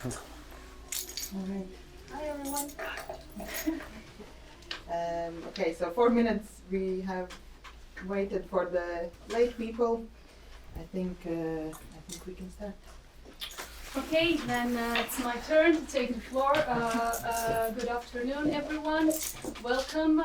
All right. Hi, everyone. Okay, so 4 minutes. We have waited for the late people. I think we can start. Okay, then it's my turn to take the floor. Good afternoon, everyone. Welcome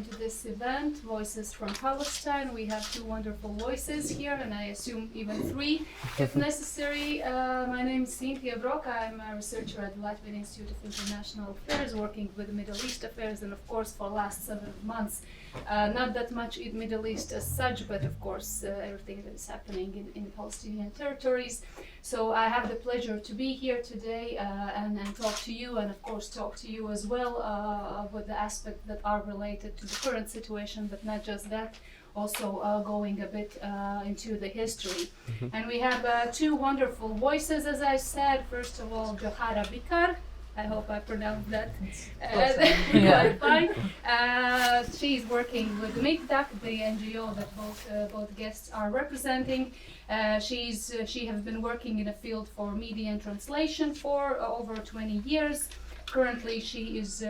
to this event, Voices from Palestine. We have two wonderful voices here, and I assume even three, if necessary. My name is Cynthia Brock. I'm a researcher at the Latvian Institute of International Affairs, working with Middle East affairs, and of course, for the last 7 months, not that much in Middle East as such, but of course, everything that is happening in Palestinian territories. So I have the pleasure to be here today and talk to you, and of course talk to you as well with the aspects that are related to the current situation, but not just that, also going a bit into the history. And we have two wonderful voices, as I said. First of all, Johara Bikar. I hope I pronounced that quite fine. She's working with MIFTAH, the NGO that both guests are representing. She has been working in a field for media and translation for over 20 years. Currently, she is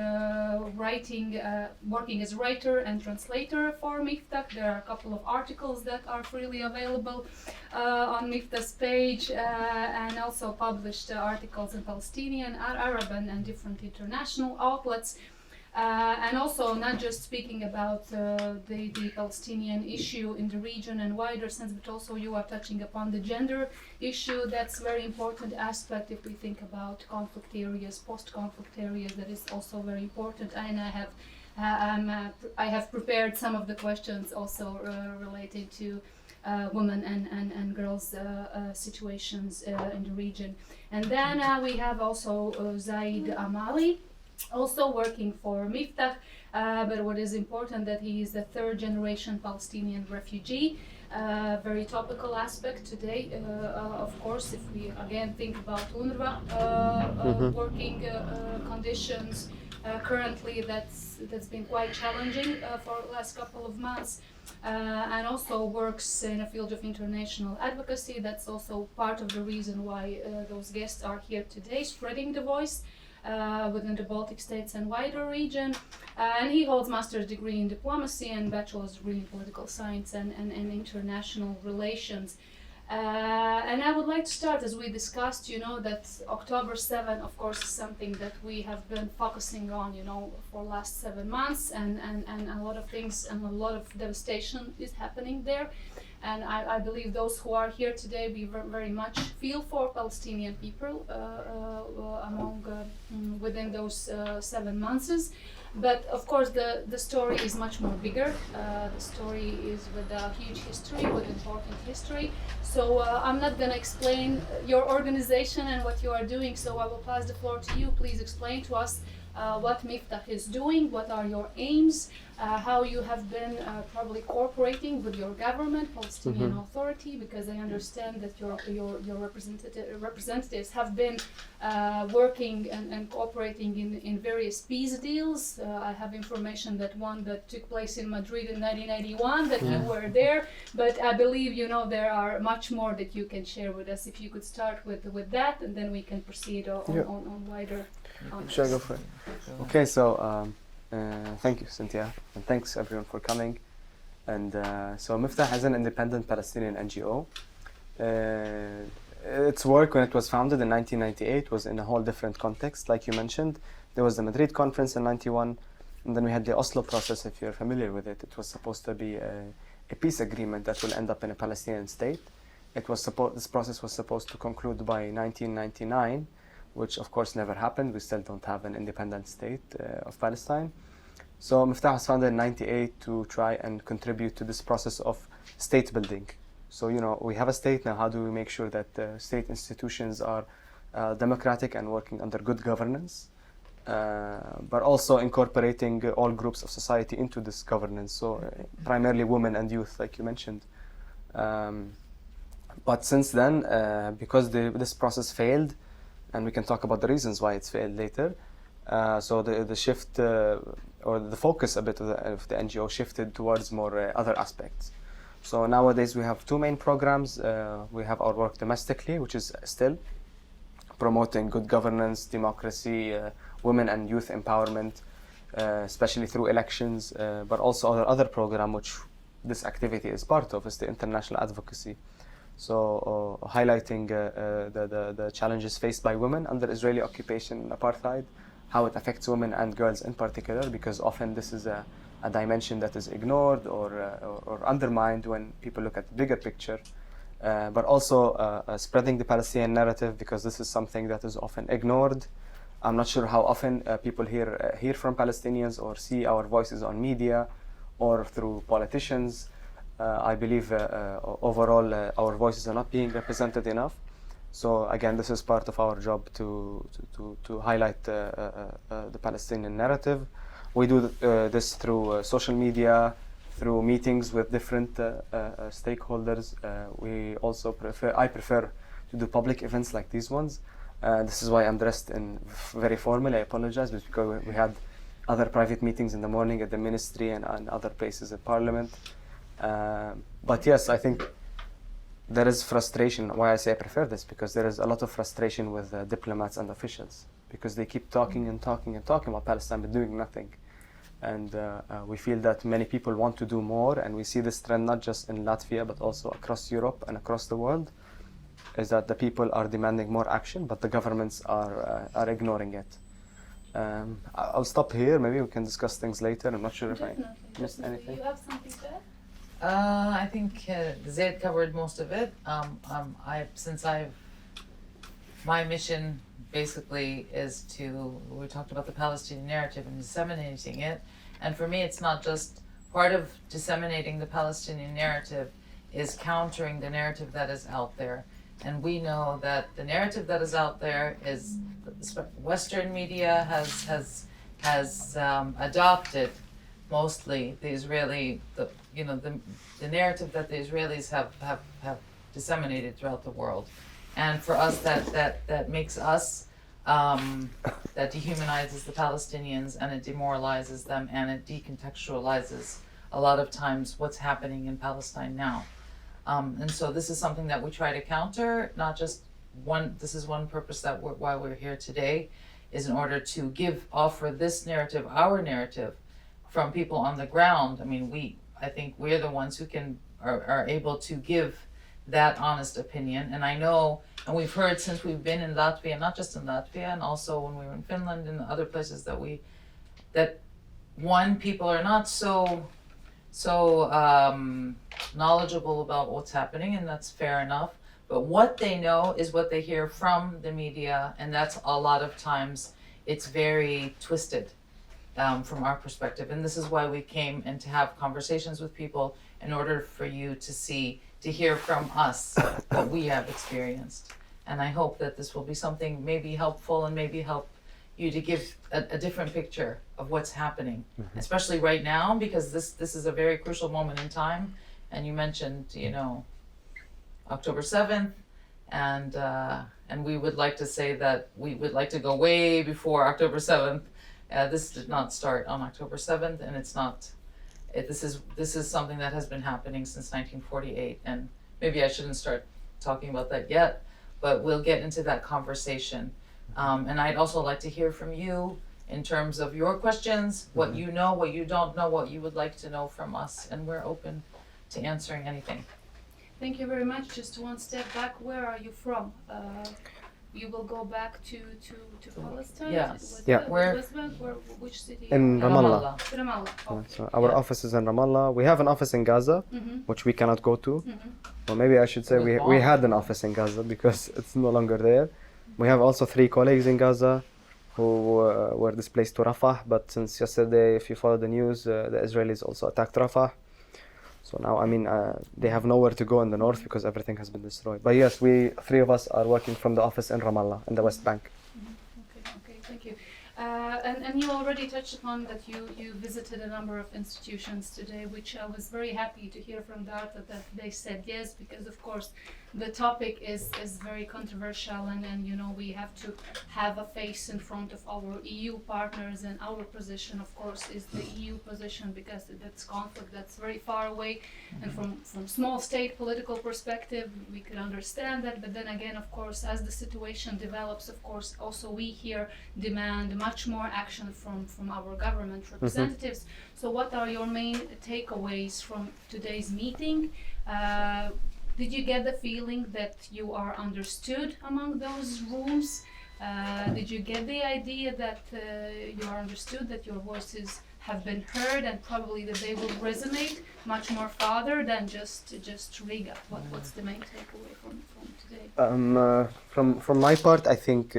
working as writer and translator for MIFTAH. There are a couple of articles that are freely available on MIFTAH's page, and also published articles in Palestinian, Arab, and different international outlets. And also not just speaking about the Palestinian issue in the region and wider sense, but also you are touching upon the gender issue. That's a very important aspect if we think about conflict areas, post-conflict areas. That is also very important. And I have prepared some of the questions also related to women and girls' situations in the region. And then we have also Zaid Amali, also working for MIFTAH, but what is important that he is a third-generation Palestinian refugee. Very topical aspect today, of course, if we again think about UNRWA working conditions. Currently, that's been quite challenging for the last couple of months, and also works in a field of international advocacy. That's also part of the reason why those guests are here today, spreading the voice within the Baltic states and wider region. And he holds master's degree in diplomacy and bachelor's degree in political science and international relations. And I would like to start, as we discussed, that October 7, of course, is something that we have been focusing on, for the last 7 months, and a lot of things and a lot of devastation is happening there. And I believe those who are here today, we very much feel for Palestinian people within those 7 months. But of course, the story is much more bigger. The story is with a huge history, with important history. So I'm not going to explain your organization and what you are doing. So I will pass the floor to you. Please explain to us what MIFTAH is doing, what are your aims, how you have been probably cooperating with your government, Palestinian Authority, because I understand that your representatives have been working and cooperating in various peace deals. I have information that one that took place in Madrid in 1991, that you were there, but I believe there are much more that you can share with us. If you could start with that, and then we can proceed on wider. Sure, go for it. Okay, so thank you, Cynthia, and thanks everyone for coming. And so MIFTAH is an independent Palestinian NGO. Its work, when it was founded in 1998, was in a whole different context. Like you mentioned, there was the Madrid conference in 91, and then we had the Oslo process, if you're familiar with it. It was supposed to be a peace agreement that will end up in a Palestinian state. This process was supposed to conclude by 1999, which of course never happened. We still don't have an independent state of Palestine. So MIFTAH was founded in 98 to try and contribute to this process of state building. So, we have a state now. How do we make sure that state institutions are democratic and working under good governance, but also incorporating all groups of society into this governance, so primarily women and youth, like you mentioned. But since then, because this process failed, and we can talk about the reasons why it's failed later, so the shift or the focus a bit of the NGO shifted towards more other aspects. So nowadays we have two main programs. We have our work domestically, which is still promoting good governance, democracy, women and youth empowerment, especially through elections, but also other program which this activity is part of is the international advocacy. So highlighting the challenges faced by women under Israeli occupation and apartheid, how it affects women and girls in particular, because often this is a dimension that is ignored or undermined when people look at the bigger picture. But also spreading the Palestinian narrative, because this is something that is often ignored. I'm not sure how often people hear from Palestinians or see our voices on media or through politicians. I believe overall our voices are not being represented enough. So again, this is part of our job to highlight the Palestinian narrative. We do this through social media, through meetings with different stakeholders. I prefer to do public events like these ones. This is why I'm dressed in very formal. I apologize, but because we had other private meetings in the morning at the ministry and other places at parliament. But yes, I think there is frustration. Why I say I prefer this, because there is a lot of frustration with diplomats and officials, because they keep talking and talking and talking about Palestine but doing nothing. And we feel that many people want to do more, and we see this trend not just in Latvia but also across Europe and across the world, is that the people are demanding more action but the governments are ignoring it. I'll stop here. Maybe we can discuss things later. I'm not sure if I missed anything. You have something to add? I think Zaid covered most of it. My mission basically is we talked about the Palestinian narrative and disseminating it. And for me, it's not just part of disseminating the Palestinian narrative is countering the narrative that is out there. And we know that the narrative that is out there is Western media has adopted mostly the narrative that the Israelis have disseminated throughout the world. And for us, that makes us, that dehumanizes the Palestinians, and it demoralizes them, and it decontextualizes a lot of times what's happening in Palestine now. And so this is something that we try to counter, this is one purpose why we're here today, is in order to offer this narrative, our narrative, from people on the ground. I mean, I think we're the ones who are able to give that honest opinion. And I know, and we've heard since we've been in Latvia, not just in Latvia, and also when we were in Finland and other places that people are not so knowledgeable about what's happening, and that's fair enough. But what they know is what they hear from the media, and that's a lot of times it's very twisted from our perspective. And this is why we came and to have conversations with people in order for you to hear from us what we have experienced. And I hope that this will be something maybe helpful and maybe help you to give a different picture of what's happening, especially right now, because this is a very crucial moment in time. And you mentioned, October 7th, and we would like to say that we would like to go way before October 7th. This did not start on October 7th, and it's not. This is something that has been happening since 1948, and maybe I shouldn't start talking about that yet, but we'll get into that conversation. And I'd also like to hear from you in terms of your questions, what you know, what you don't know, what you would like to know from us, and we're open to answering anything. Thank you very much. Just one step back. Where are you from? You will go back to Palestine? Yes. Yeah. Which city? In Ramallah. Ramallah. Oh. So our office is in Ramallah. We have an office in Gaza, which we cannot go to. Well, maybe I should say we had an office in Gaza because it's no longer there. We have also 3 colleagues in Gaza who were displaced to Rafah, but since yesterday, if you follow the news, the Israelis also attacked Rafah. So now, they have nowhere to go in the north because everything has been destroyed. But yes, 3 of us are working from the office in Ramallah, in the West Bank. Okay, thank you. And you already touched upon that you visited a number of institutions today, which I was very happy to hear from Darta that they said yes, because of course the topic is very controversial, and you know, we have to have a face in front of our EU partners, and our position, of course, is the EU position, because that's conflict that's very far away, and from small state political perspective, we could understand that. But then again, of course, as the situation develops, of course, also we here demand much more action from our government representatives. So what are your main takeaways from today's meeting? Did you get the feeling that you are understood among those rooms? Did you get the idea that you are understood, that your voices have been heard, and probably that they will resonate much more farther than just Riga? What's the main takeaway from today? From my part, I think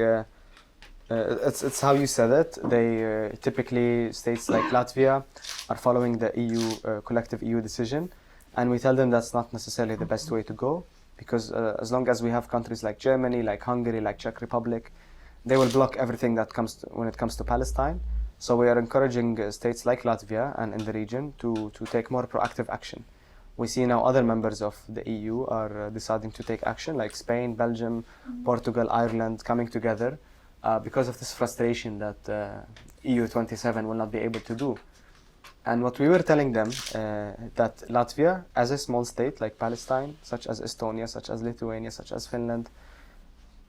it's how you said it. They typically, states like Latvia are following the EU collective EU decision. And we tell them that's not necessarily the best way to go, because as long as we have countries like Germany, like Hungary, like Czech Republic, they will block everything that when it comes to Palestine. So we are encouraging states like Latvia and in the region to take more proactive action. We see now other members of the EU are deciding to take action, like Spain, Belgium, Portugal, Ireland, coming together because of this frustration that EU 27 will not be able to do. And what we were telling them, that Latvia, as a small state like Palestine, such as Estonia, such as Lithuania, such as Finland,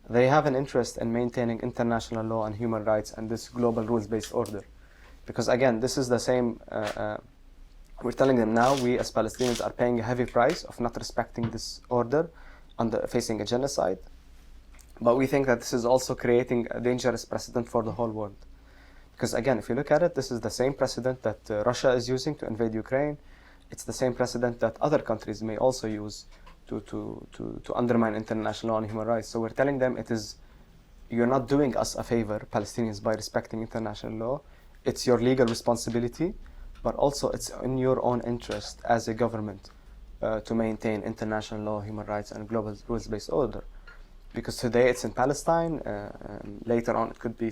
they have an interest in maintaining international law and human rights and this global rules-based order. Because again, this is the same, we're telling them now, we as Palestinians are paying a heavy price of not respecting this order, facing a genocide. But we think that this is also creating a dangerous precedent for the whole world. Because again, if you look at it, this is the same precedent that Russia is using to invade Ukraine. It's the same precedent that other countries may also use to undermine international law and human rights. So we're telling them you're not doing us a favor, Palestinians, by respecting international law. It's your legal responsibility, but also it's in your own interest as a government to maintain international law, human rights, and global rules-based order. Because today it's in Palestine, later on it could be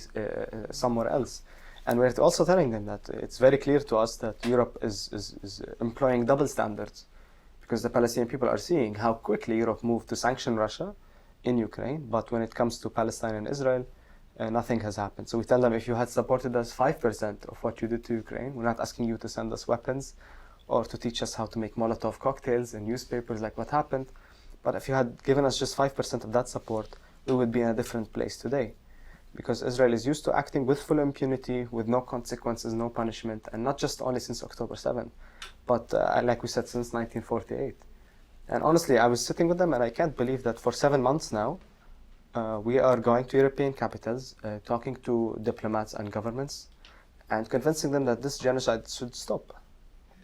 somewhere else. And we're also telling them that it's very clear to us that Europe is employing double standards, because the Palestinian people are seeing how quickly Europe moved to sanction Russia in Ukraine, but when it comes to Palestine and Israel, nothing has happened. So we tell them, if you had supported us 5% of what you did to Ukraine, we're not asking you to send us weapons or to teach us how to make Molotov cocktails in newspapers like what happened. But if you had given us just 5% of that support, we would be in a different place today. Because Israel is used to acting with full impunity, with no consequences, no punishment, and not just only since October 7, but like we said, since 1948. And honestly, I was sitting with them and I can't believe that for 7 months now, we are going to European capitals, talking to diplomats and governments, and convincing them that this genocide should stop.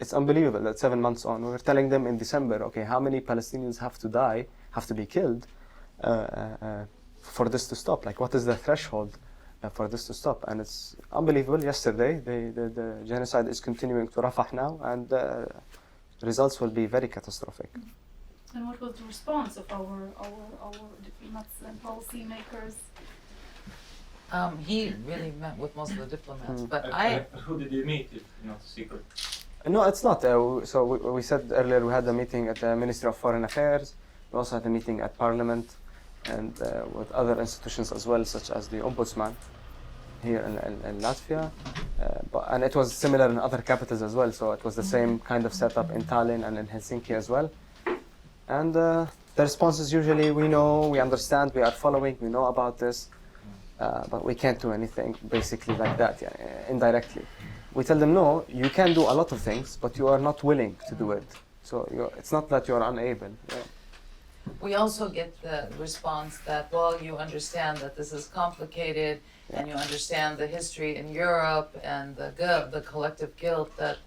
It's unbelievable that 7 months on, we were telling them in December, okay, how many Palestinians have to die, have to be killed for this to stop? Like, what is the threshold for this to stop? And it's unbelievable. Yesterday, the genocide is continuing to Rafah now, and the results will be very catastrophic. And what was the response of our diplomats and policymakers? He really met with most of the diplomats, but Who did you meet, if not a secret? No, it's not. So we said earlier we had a meeting at the Ministry of Foreign Affairs. We also had a meeting at Parliament and with other institutions as well, such as the Ombudsman here in Latvia. And it was similar in other capitals as well. So it was the same kind of setup in Tallinn and in Helsinki as well. And the response is usually, we know, we understand, we are following, we know about this, but we can't do anything, basically like that, indirectly. We tell them, no, you can do a lot of things, but you are not willing to do it. So it's not that you are unable. Yeah. we also get the response that, well, you understand that this is complicated, and you understand the history in Europe and the collective guilt that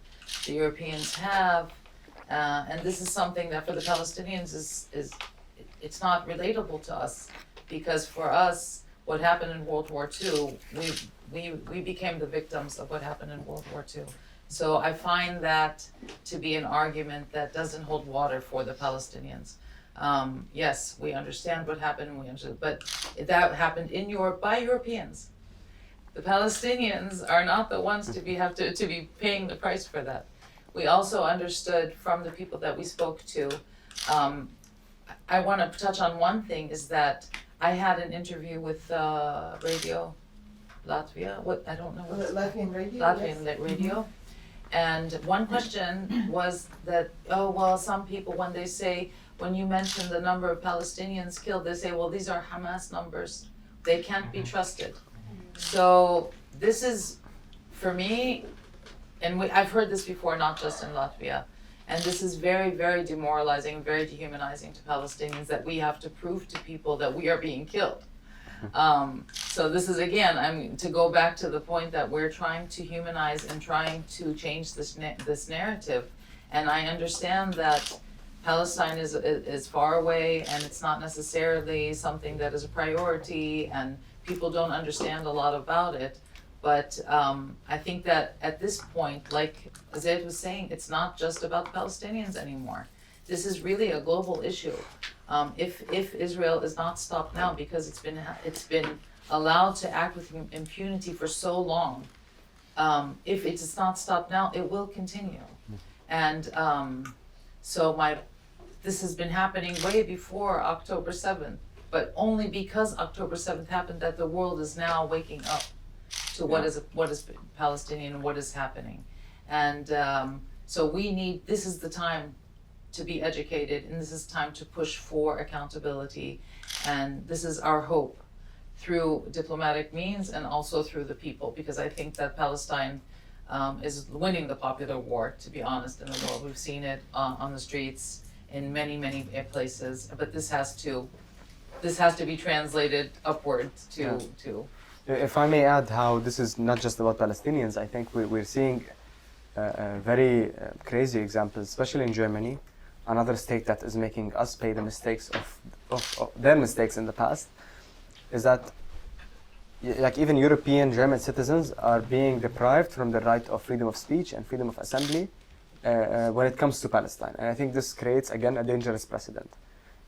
the Europeans have, and this is something that for the Palestinians it's not relatable to us, because for us, what happened in World War II, we became the victims of what happened in World War II. So I find that to be an argument that doesn't hold water for the Palestinians. Yes, we understand what happened, but that happened in Europe by Europeans. The Palestinians are not the ones to be paying the price for that. We also understood from the people that we spoke to I want to touch on one thing is that I had an interview with Radio Latvia. What I don't know what Latvian radio. Latvian yes. radio. And one question was that, oh, well, some people, when they say, when you mention the number of Palestinians killed, they say, well, these are Hamas numbers. They can't be trusted. So this is, for me, and I've heard this before, not just in Latvia, and this is very, very demoralizing, very dehumanizing to Palestinians that we have to prove to people that we are being killed. So this is, again, to go back to the point that we're trying to humanize and trying to change this narrative. And I understand that Palestine is far away and it's not necessarily something that is a priority and people don't understand a lot about it. But I think that at this point, like Zaid was saying, it's not just about the Palestinians anymore. This is really a global issue. If Israel is not stopped now, because it's been allowed to act with impunity for so long, if it's not stopped now, it will continue. And this has been happening way before October 7th, but only because October 7th happened that the world is now waking up to what is Palestinian and what is happening. And so this is the time to be educated, and this is time to push for accountability, and this is our hope through diplomatic means and also through the people, because I think that Palestine is winning the popular war, to be honest, in the world. We've seen it on the streets in many, many places, but this has to be translated upwards to If I may add how this is not just about Palestinians, I think we're seeing very crazy examples, especially in Germany, another state that is making us pay the mistakes of their mistakes in the past, is that like even European German citizens are being deprived from the right of freedom of speech and freedom of assembly when it comes to Palestine. And I think this creates, again, a dangerous precedent.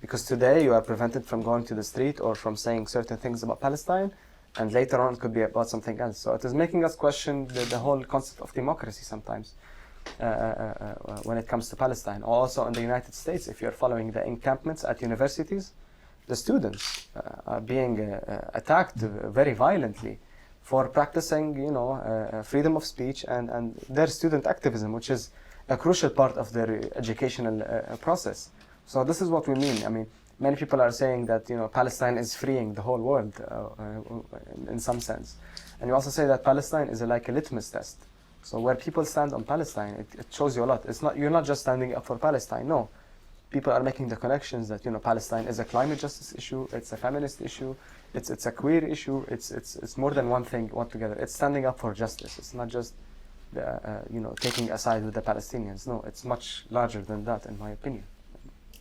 Because today you are prevented from going to the street or from saying certain things about Palestine, and later on it could be about something else. So it is making us question the whole concept of democracy sometimes when it comes to Palestine. Also in the United States, if you're following the encampments at universities, the students are being attacked very violently for practicing, freedom of speech and their student activism, which is a crucial part of their educational process. So this is what we mean. I mean, many people are saying that Palestine is freeing the whole world in some sense, and you also say that Palestine is like a litmus test. So where people stand on Palestine, it shows you a lot. You're not just standing up for Palestine. No, people are making the connections that Palestine is a climate justice issue, it's a feminist issue, it's a queer issue. It's more than one thing altogether. It's standing up for justice. It's not just taking a side with the Palestinians. No, it's much larger than that, in my opinion.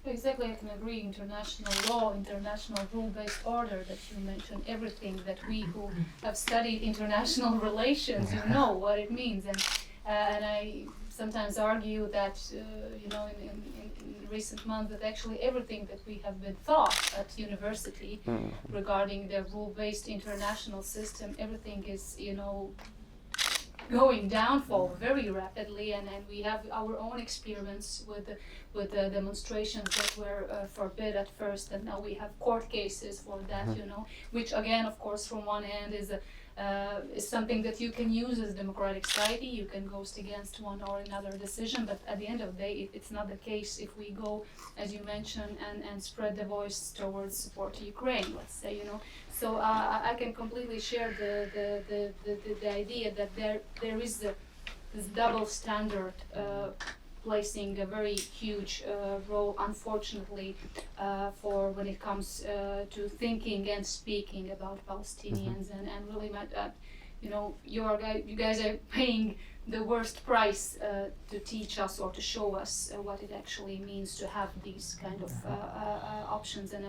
Exactly, I can agree. International law, international rule-based order that you mentioned, everything that we who have studied international relations, know what it means. And I sometimes argue that, in recent months, that actually everything that we have been taught at university regarding the rule-based international system, everything is, going downfall very rapidly, and we have our own experience with the demonstrations that were forbid at first, and now we have court cases for that, which again, of course, from one hand is something that you can use as a democratic society. You can go against one or another decision, but at the end of the day, it's not the case if we go, as you mentioned, and spread the voice towards support to Ukraine, let's say, So I can completely share the idea that there is this double standard placing a very huge role, unfortunately, for when it comes to thinking and speaking about Palestinians, and really, you guys are paying the worst price to teach us or to show us what it actually means to have these kind of options and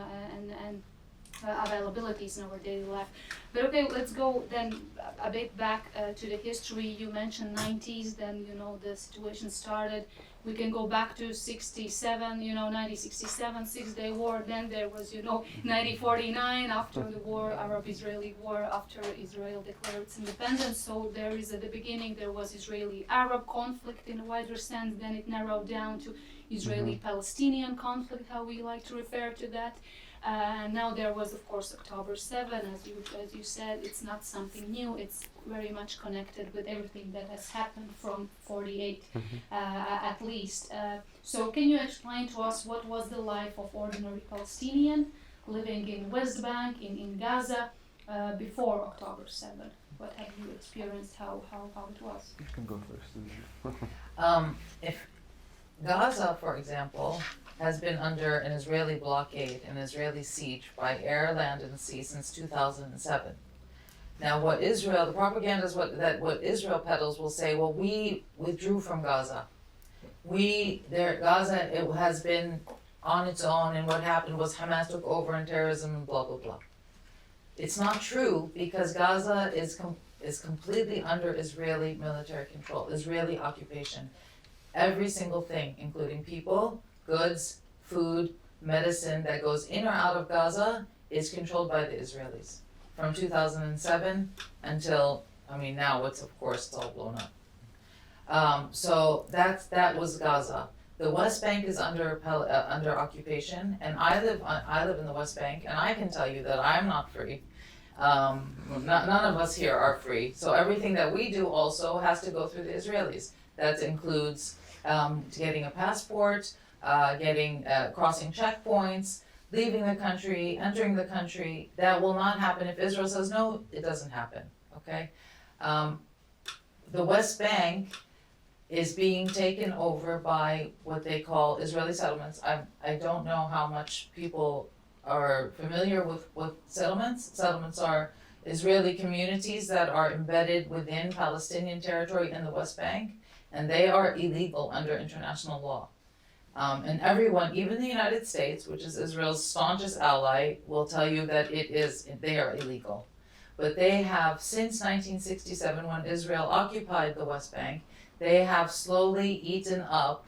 availabilities in our daily life. But okay, let's go then a bit back to the history. You mentioned 90s, then the situation started. We can go back to 67, 1967, Six-Day War. Then there was, 1949 after the war, Arab-Israeli war, after Israel declared its independence. So there is at the beginning, there was Israeli-Arab conflict in a wider sense. Then it narrowed down to Israeli-Palestinian conflict, how we like to refer to that. And now there was, of course, October 7, as you said. It's not something new. It's very much connected with everything that has happened from 48, at least. So can you explain to us what was the life of ordinary Palestinian living in West Bank, in Gaza, before October 7? What have you experienced? How it was? You can go first. If Gaza, for example, has been under an Israeli blockade, an Israeli siege by air, land, and sea since 2007. Now, the propaganda is what Israel peddles will say, well, we withdrew from Gaza. Gaza, it has been on its own, and what happened was Hamas took over and terrorism and blah, blah, blah. It's not true, because Gaza is completely under Israeli military control, Israeli occupation. Every single thing, including people, goods, food, medicine that goes in or out of Gaza is controlled by the Israelis from 2007 until, now it's all blown up. So that was Gaza. The West Bank is under occupation, and I live in the West Bank, and I can tell you that I'm not free. None of us here are free. So everything that we do also has to go through the Israelis. That includes getting a passport, crossing checkpoints, leaving the country, entering the country. That will not happen. If Israel says no, it doesn't happen, okay? The West Bank is being taken over by what they call Israeli settlements. I don't know how much people are familiar with settlements. Settlements are Israeli communities that are embedded within Palestinian territory in the West Bank, and they are illegal under international law. And everyone, even the United States, which is Israel's staunchest ally, will tell you that they are illegal. But they have, since 1967, when Israel occupied the West Bank, they have slowly eaten up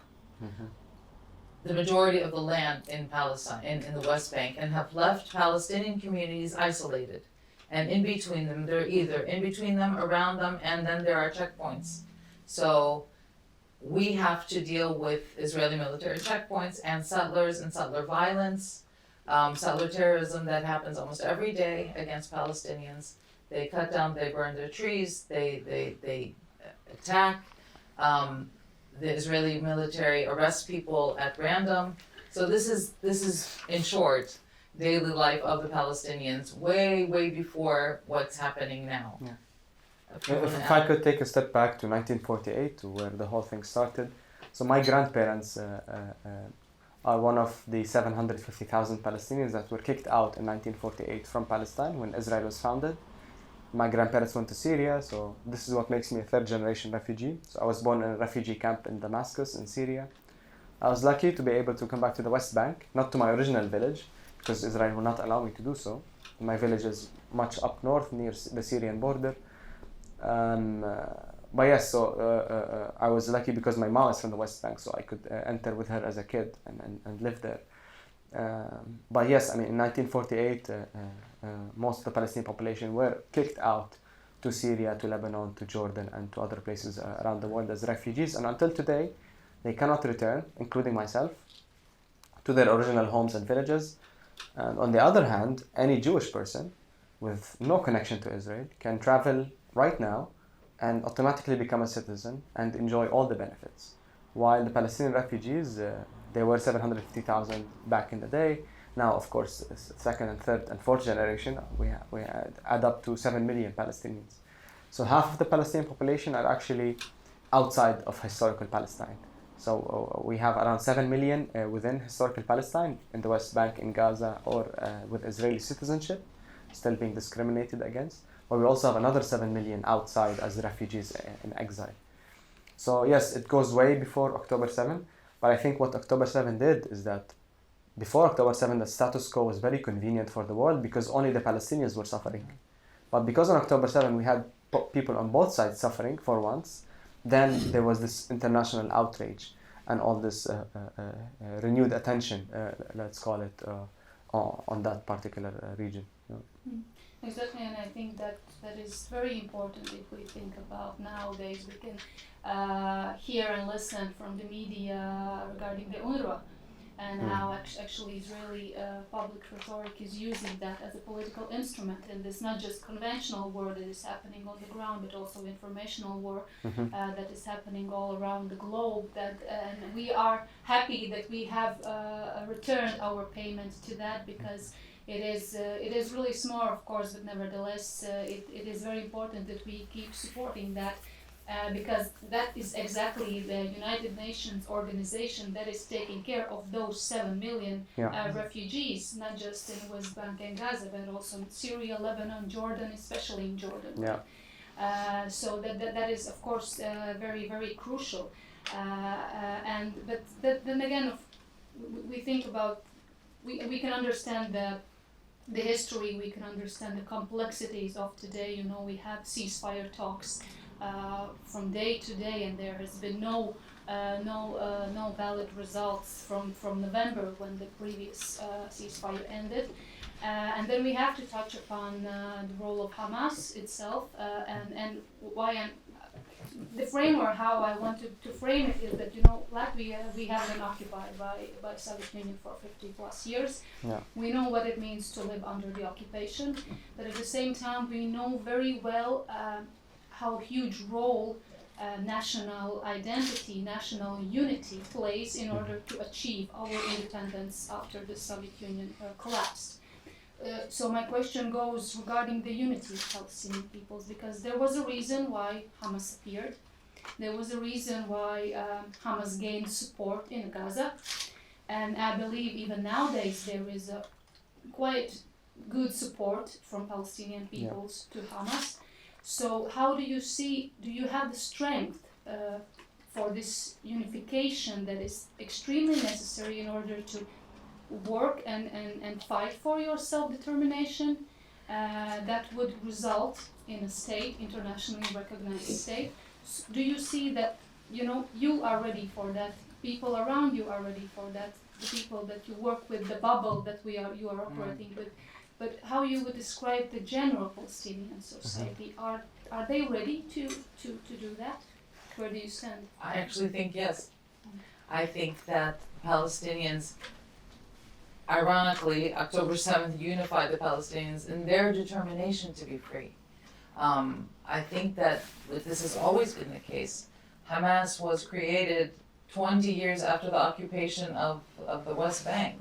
the majority of the land in Palestine, in the West Bank, and have left Palestinian communities isolated. And in between them, they're either in between them, around them, and then there are checkpoints. So we have to deal with Israeli military checkpoints and settlers and settler violence, settler terrorism that happens almost every day against Palestinians. They cut down, they burn their trees, they attack. The Israeli military arrests people at random. So this is in short daily life of the Palestinians way before what's happening now. Yeah. If I could take a step back to 1948, to where the whole thing started. So my grandparents are one of the 750,000 Palestinians that were kicked out in 1948 from Palestine when Israel was founded. My grandparents went to Syria, so this is what makes me a third-generation refugee. So I was born in a refugee camp in Damascus, in Syria. I was lucky to be able to come back to the West Bank, not to my original village, because Israel will not allow me to do so. My village is much up north, near the Syrian border. But yes, so I was lucky because my mom is from the West Bank, so I could enter with her as a kid and live there. But yes, in 1948, most of the Palestinian population were kicked out to Syria, to Lebanon, to Jordan, and to other places around the world as refugees. And until today, they cannot return, including myself, to their original homes and villages. And on the other hand, any Jewish person with no connection to Israel can travel right now and automatically become a citizen and enjoy all the benefits. While the Palestinian refugees, they were 750,000 back in the day. Now, of course, second and third and fourth generation, we add up to 7 million Palestinians. So half of the Palestinian population are actually outside of historical Palestine. So we have around 7 million within historical Palestine, in the West Bank, in Gaza, or with Israeli citizenship, still being discriminated against. But we also have another 7 million outside as refugees in exile. So yes, it goes way before October 7, but I think what October 7 did is that before October 7, the status quo was very convenient for the world because only the Palestinians were suffering. But because on October 7 we had people on both sides suffering for once, then there was this international outrage and all this renewed attention, let's call it, on that particular region. Exactly, and I think that is very important if we think about nowadays. We can hear and listen from the media regarding the UNRWA and how actually Israeli public rhetoric is using that as a political instrument. And it's not just conventional war that is happening on the ground, but also informational war that is happening all around the globe. And we are happy that we have returned our payment to that, because it is really small, of course, but nevertheless, it is very important that we keep supporting that, because that is exactly the United Nations organization that is taking care of those 7 million refugees, not just in West Bank and Gaza, but also in Syria, Lebanon, Jordan, especially in Jordan. Yeah. So that is, of course, very, very crucial. But then again, we think about, we can understand the history, we can understand the complexities of today. You know, we have ceasefire talks from day to day, and there has been no valid results from November, when the previous ceasefire ended. And then we have to touch upon the role of Hamas itself, and why the framework, how I wanted to frame it is that, you know, Latvia, we have been occupied by Soviet Union for 50 plus years. Yeah. We know what it means to live under the occupation, but at the same time we know very well how huge role national identity, national unity plays in order to achieve our independence after the Soviet Union collapsed. So my question goes regarding the unity of Palestinian peoples, because there was a reason why Hamas appeared. There was a reason why Hamas gained support in Gaza. And I believe even nowadays there is a quite good support from Palestinian peoples to Hamas. So how do you have the strength for this unification that is extremely necessary in order to work and fight for your self-determination that would result in a state, internationally recognized state? Do you see that, you know, you are ready for that, people around you are ready for that, the people that you work with, the bubble that you are operating with? But how you would describe the general Palestinian society? Are they ready to do that? Where do you stand? I actually think yes. I think that Palestinians, ironically, October 7th unified the Palestinians in their determination to be free. I think that this has always been the case. Hamas was created 20 years after the occupation of the West Bank.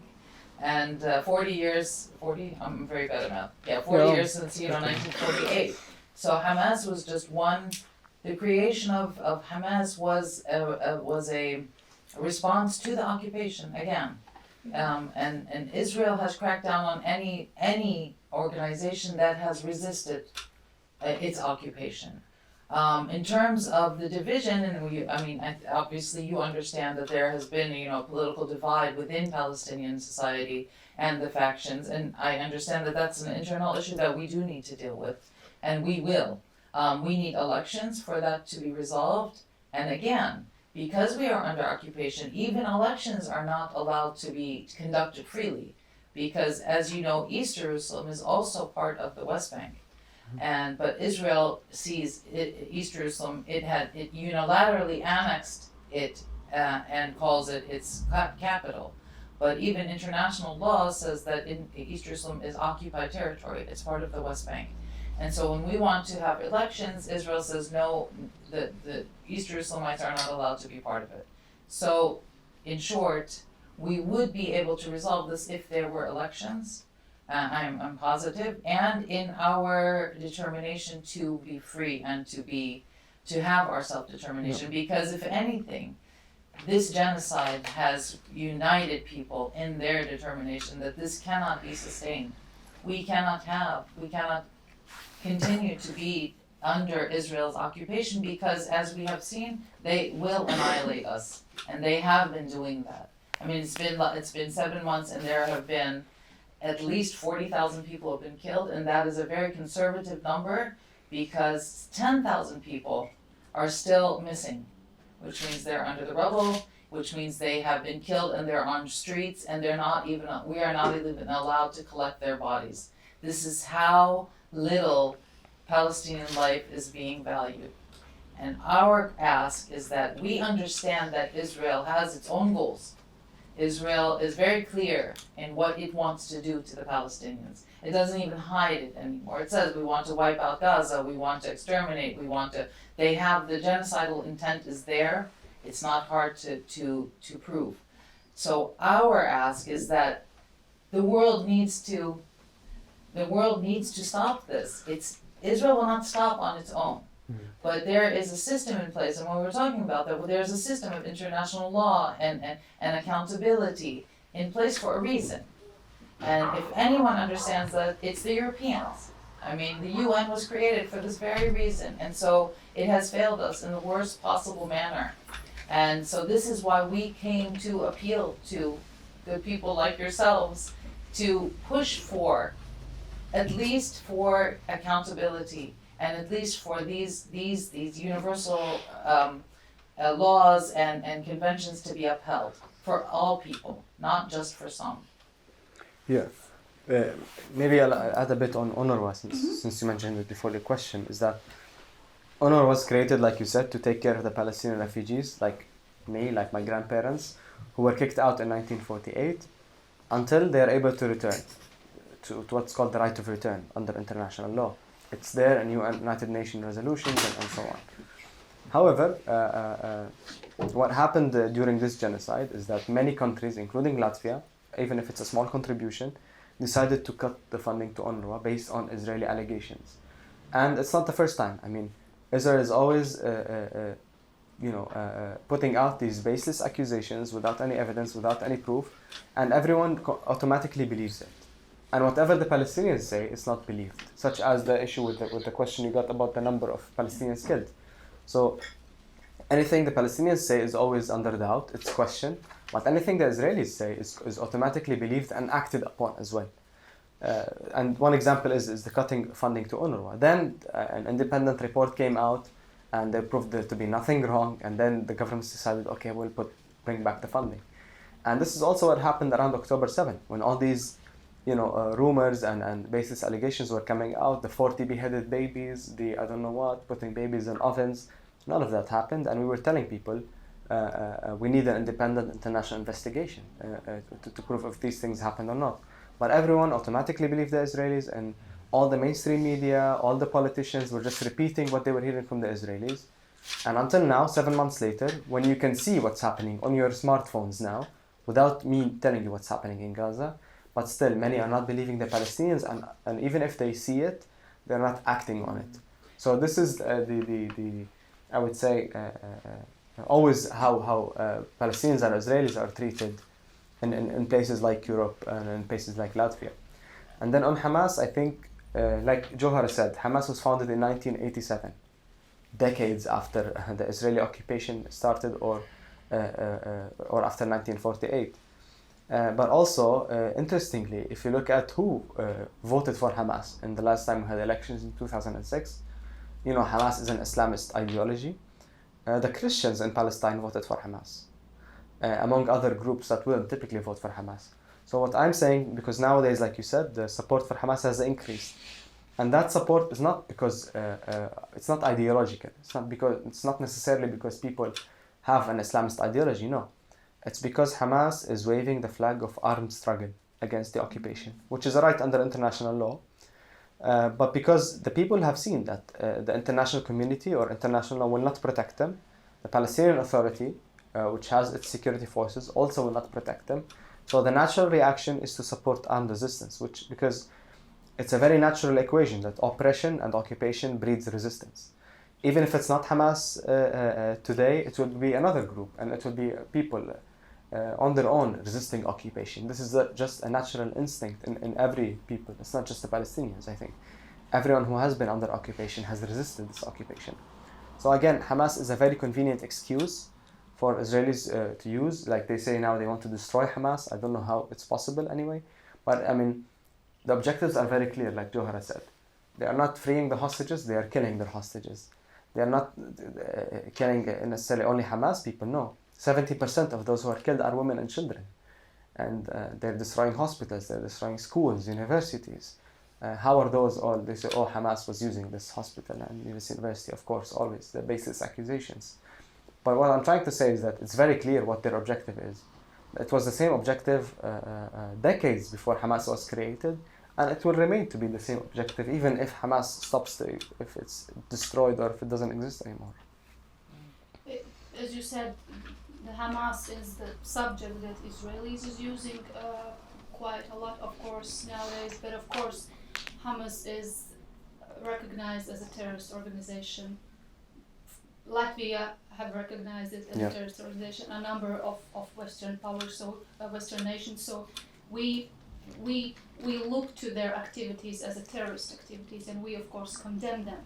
And 40 years, I'm very bad at math. 40 years since, 1948. So Hamas was just one, the creation of Hamas was a response to the occupation, again. And Israel has cracked down on any organization that has resisted its occupation. In terms of the division, and obviously you understand that there has been, a political divide within Palestinian society and the factions, and I understand that that's an internal issue that we do need to deal with, and we will. We need elections for that to be resolved, and again, because we are under occupation, even elections are not allowed to be conducted freely, because as you know, East Jerusalem is also part of the West Bank. But Israel sees East Jerusalem, it unilaterally annexed it and calls it its capital. But even international law says that East Jerusalem is occupied territory, it's part of the West Bank. And so when we want to have elections, Israel says no, the East Jerusalemites are not allowed to be part of it. So in short, we would be able to resolve this if there were elections. I'm positive, and in our determination to be free and to have our self-determination, because if anything, this genocide has united people in their determination that this cannot be sustained. We cannot continue to be under Israel's occupation, because as we have seen, they will annihilate us, and they have been doing that. I mean, it's been 7 months, and there have been at least 40,000 people have been killed, and that is a very conservative number because 10,000 people are still missing, which means they're under the rubble, which means they have been killed and they're on streets, and we are not even allowed to collect their bodies. This is how little Palestinian life is being valued. And our ask is that we understand that Israel has its own goals. Israel is very clear in what it wants to do to the Palestinians. It doesn't even hide it anymore. It says we want to wipe out Gaza, we want to exterminate, they have the genocidal intent is there. It's not hard to prove. So our ask is that the world needs to stop this. Israel will not stop on its own. But there is a system in place, and when we're talking about that, there's a system of international law and accountability in place for a reason. And if anyone understands that, it's the Europeans. I mean, the UN was created for this very reason, and so it has failed us in the worst possible manner. And so this is why we came to appeal to good people like yourselves to push for, at least for accountability, and at least for these universal laws and conventions to be upheld for all people, not just for some. Yeah. Maybe I'll add a bit on UNRWA since you mentioned it before the question, is that UNRWA was created, like you said, to take care of the Palestinian refugees, like me, like my grandparents, who were kicked out in 1948, until they are able to return to what's called the right of return under international law. It's there in United Nations resolutions and so on. However, what happened during this genocide is that many countries, including Latvia, even if it's a small contribution, decided to cut the funding to UNRWA based on Israeli allegations. And it's not the first time. I mean, Israel is always putting out these baseless accusations without any evidence, without any proof, and everyone automatically believes it. And whatever the Palestinians say is not believed, such as the issue with the question you got about the number of Palestinians killed. So anything the Palestinians say is always under doubt, it's questioned, but anything the Israelis say is automatically believed and acted upon as well. And one example is the cutting funding to UNRWA. Then an independent report came out and they proved there to be nothing wrong, and then the government decided, okay, we'll bring back the funding. And this is also what happened around October 7, when all these rumors and baseless allegations were coming out, the 40 beheaded babies, the I don't know what, putting babies in ovens. None of that happened, and we were telling people we need an independent international investigation to prove if these things happened or not. But everyone automatically believed the Israelis, and all the mainstream media, all the politicians were just repeating what they were hearing from the Israelis. And until now, 7 months later, when you can see what's happening on your smartphones now, without me telling you what's happening in Gaza, but still many are not believing the Palestinians, and even if they see it, they're not acting on it. So this is the I would say always how Palestinians and Israelis are treated in places like Europe and in places like Latvia. And then on Hamas, I think like Johar said, Hamas was founded in 1987, decades after the Israeli occupation started, or after 1948. But also, interestingly, if you look at who voted for Hamas in the last time we had elections in 2006, Hamas is an Islamist ideology. The Christians in Palestine voted for Hamas, among other groups that will typically vote for Hamas. So what I'm saying, because nowadays, like you said, the support for Hamas has increased. And that support is not because, it's not ideological. It's not necessarily because people have an Islamist ideology, no. It's because Hamas is waving the flag of armed struggle against the occupation, which is a right under international law. But because the people have seen that the international community or international law will not protect them, the Palestinian Authority, which has its security forces, also will not protect them. So the natural reaction is to support armed resistance, because it's a very natural equation that oppression and occupation breeds resistance. Even if it's not Hamas today, it will be another group, and it will be people on their own resisting occupation. This is just a natural instinct in every people. It's not just the Palestinians, I think. Everyone who has been under occupation has resisted this occupation. So again, Hamas is a very convenient excuse for Israelis to use. Like they say now they want to destroy Hamas. I don't know how it's possible anyway. But I mean, the objectives are very clear, like Johara said. They are not freeing the hostages, they are killing their hostages. They are not killing necessarily only Hamas people, no. 70% of those who are killed are women and children. And they're destroying hospitals, they're destroying schools, universities. How are those all? They say, oh, Hamas was using this hospital and this university, of course, always, the basis accusations. But what I'm trying to say is that it's very clear what their objective is. It was the same objective decades before Hamas was created, and it will remain to be the same objective even if Hamas stops, if it's destroyed or if it doesn't exist anymore. As you said, the Hamas is the subject that Israelis is using quite a lot, of course, nowadays. But of course, Hamas is recognized as a terrorist organization. Latvia have recognized it as a terrorist organization. A number of Western powers, so Western nations. So we look to their activities as a terrorist activities, and we of course condemn them.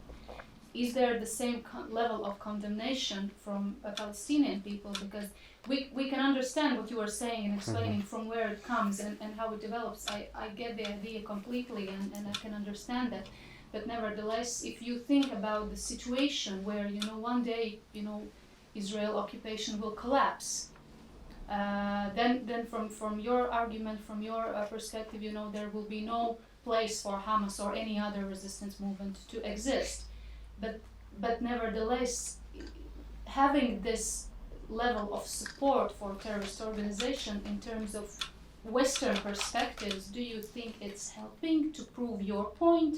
Is there the same level of condemnation from Palestinian people? Because we can understand what you are saying and explaining from where it comes and how it develops. I get the idea completely and I can understand that. But nevertheless, if you think about the situation where, one day, Israel occupation will collapse, then from your argument, from your perspective, there will be no place for Hamas or any other resistance movement to exist. But nevertheless, having this level of support for terrorist organization in terms of Western perspectives, do you think it's helping to prove your point?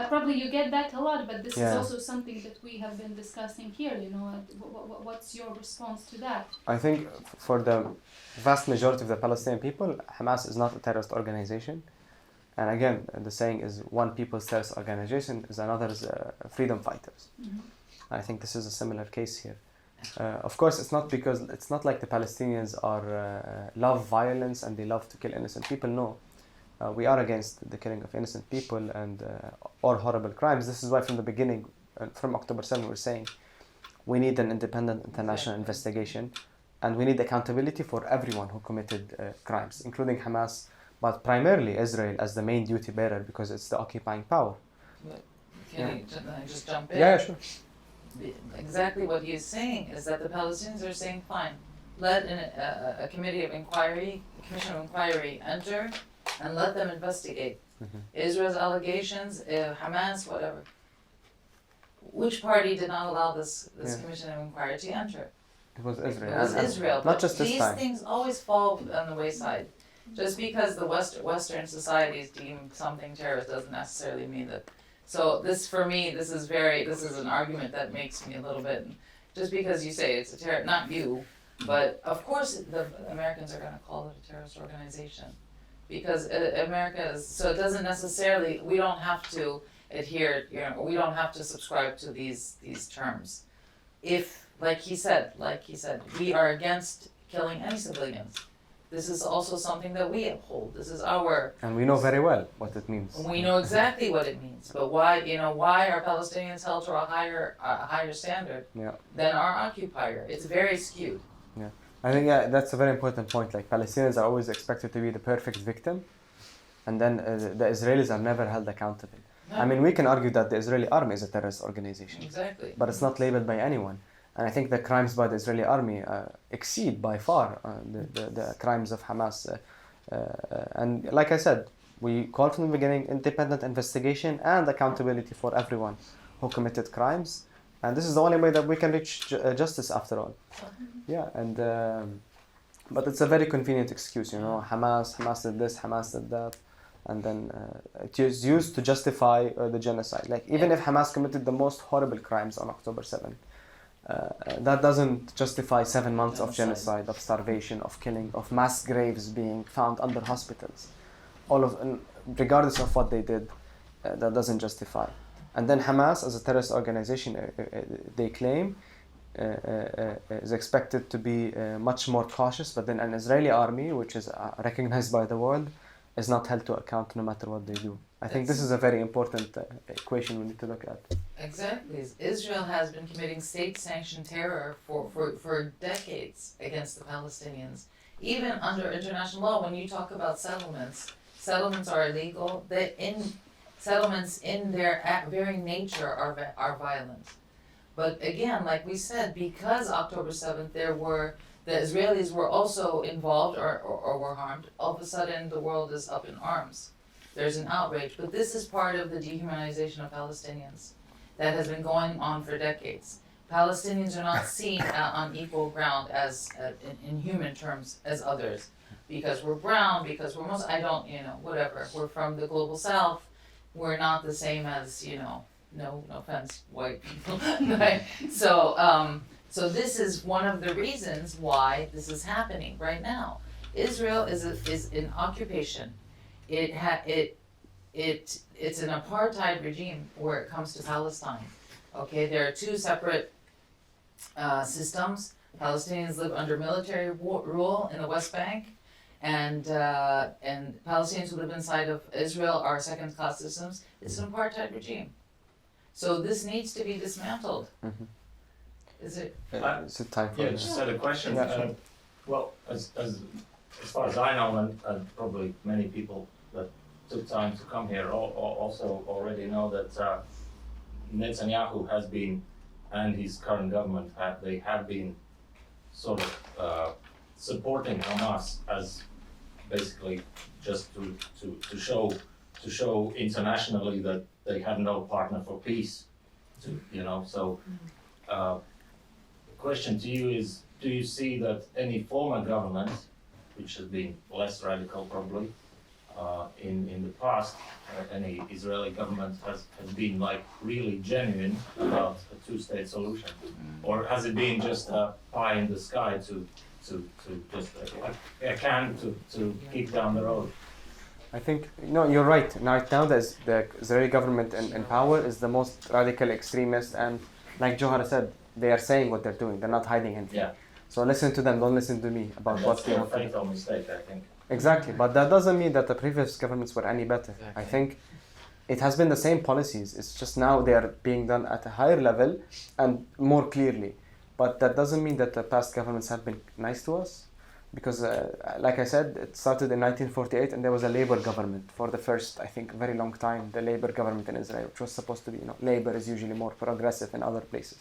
Probably you get that a lot, but this is also something that we have been discussing here, what's your response to that? I think for the vast majority of the Palestinian people, Hamas is not a terrorist organization. And again, the saying is one people's terrorist organization is another's freedom fighters. I think this is a similar case here. Of course, it's not like the Palestinians are love violence and they love to kill innocent people. No, we are against the killing of innocent people and all horrible crimes. This is why from the beginning, from October 7, we're saying we need an independent international investigation and we need accountability for everyone who committed crimes, including Hamas, but primarily Israel as the main duty bearer because it's the occupying power. Can I just jump in? Yeah, sure. Exactly what he's saying is that the Palestinians are saying, fine, let a committee of inquiry, a commission of inquiry enter and let them investigate Israel's allegations, Hamas, whatever. Which party did not allow this commission of inquiry to enter? It was Israel. It was Israel. Not just this time. These things always fall on the wayside. Just because the Western societies deem something terrorist doesn't necessarily mean that. So this, for me, this is an argument that makes me a little bit, just because you say it's a terror, not you, but of course the Americans are going to call it a terrorist organization. Because America is, so it doesn't necessarily, we don't have to adhere, we don't have to subscribe to these terms. If, like he said, we are against killing any civilians. This is also something that we uphold. This is our... And we know very well what it means. We know exactly what it means. But why are Palestinians held to a higher standard than our occupier? It's very skewed. Yeah, I think that's a very important point. Like Palestinians are always expected to be the perfect victim, and then the Israelis are never held accountable. No. I mean, we can argue that the Israeli army is a terrorist organization. Exactly. But it's not labeled by anyone. And I think the crimes by the Israeli army exceed by far the crimes of Hamas. And like I said, we called from the beginning independent investigation and accountability for everyone who committed crimes. And this is the only way that we can reach justice after all. Yeah, and but it's a very convenient excuse, Hamas did this, Hamas did that. And then it is used to justify the genocide. Like even if Hamas committed the most horrible crimes on October 7th, that doesn't justify 7 months of genocide, of starvation, of killing, of mass graves being found under hospitals. Regardless of what they did, that doesn't justify. And then Hamas, as a terrorist organization, they claim, is expected to be much more cautious. But then an Israeli army, which is recognized by the world, is not held to account no matter what they do. I think this is a very important equation we need to look at. Exactly. Israel has been committing state-sanctioned terror for decades against the Palestinians. Even under international law, when you talk about settlements are illegal. Settlements in their very nature are violent. But again, like we said, because October 7th, the Israelis were also involved or were harmed, all of a sudden the world is up in arms. There's an outrage. But this is part of the dehumanization of Palestinians that has been going on for decades. Palestinians are not seen on equal ground as in human terms as others, because we're brown, because we're whatever. We're from the global south. We're not the same as, no offense, white people. Right? So this is one of the reasons why this is happening right now. Israel is in occupation. It's an apartheid regime where it comes to Palestine. Okay, there are two separate systems. Palestinians live under military rule in the West Bank, and Palestinians who live inside of Israel are second-class citizens. It's an apartheid regime. So this needs to be dismantled. Mm-hmm. Is it? It's a time for Yeah, just had a question. Yeah, sure. Well, as far as I know, and probably many people that took time to come here also already know that Netanyahu has been, and his current government have been sort of supporting Hamas as basically just to show internationally that they have no partner for peace. The question to you is, do you see that any former government, which has been less radical probably, in the past, any Israeli government has been like really genuine about a two-state solution, or has it been just a pie in the sky to just a can to keep down the road? I think, no, you're right. Right now, the Israeli government in power is the most radical extremist, and like Johar said, they are saying what they're doing. They're not hiding anything. Yeah. So listen to them. Don't listen to me about And what that's they a want to do. fatal mistake, I think. Exactly, but that doesn't mean that the previous governments were any better. Exactly. I think it has been the same policies. It's just now they are being done at a higher level and more clearly. But that doesn't mean that the past governments have been nice to us. Because, like I said, it started in 1948 and there was a Labour government for the first, I think, very long time. The Labour government in Israel, which was supposed to be, Labour is usually more progressive in other places.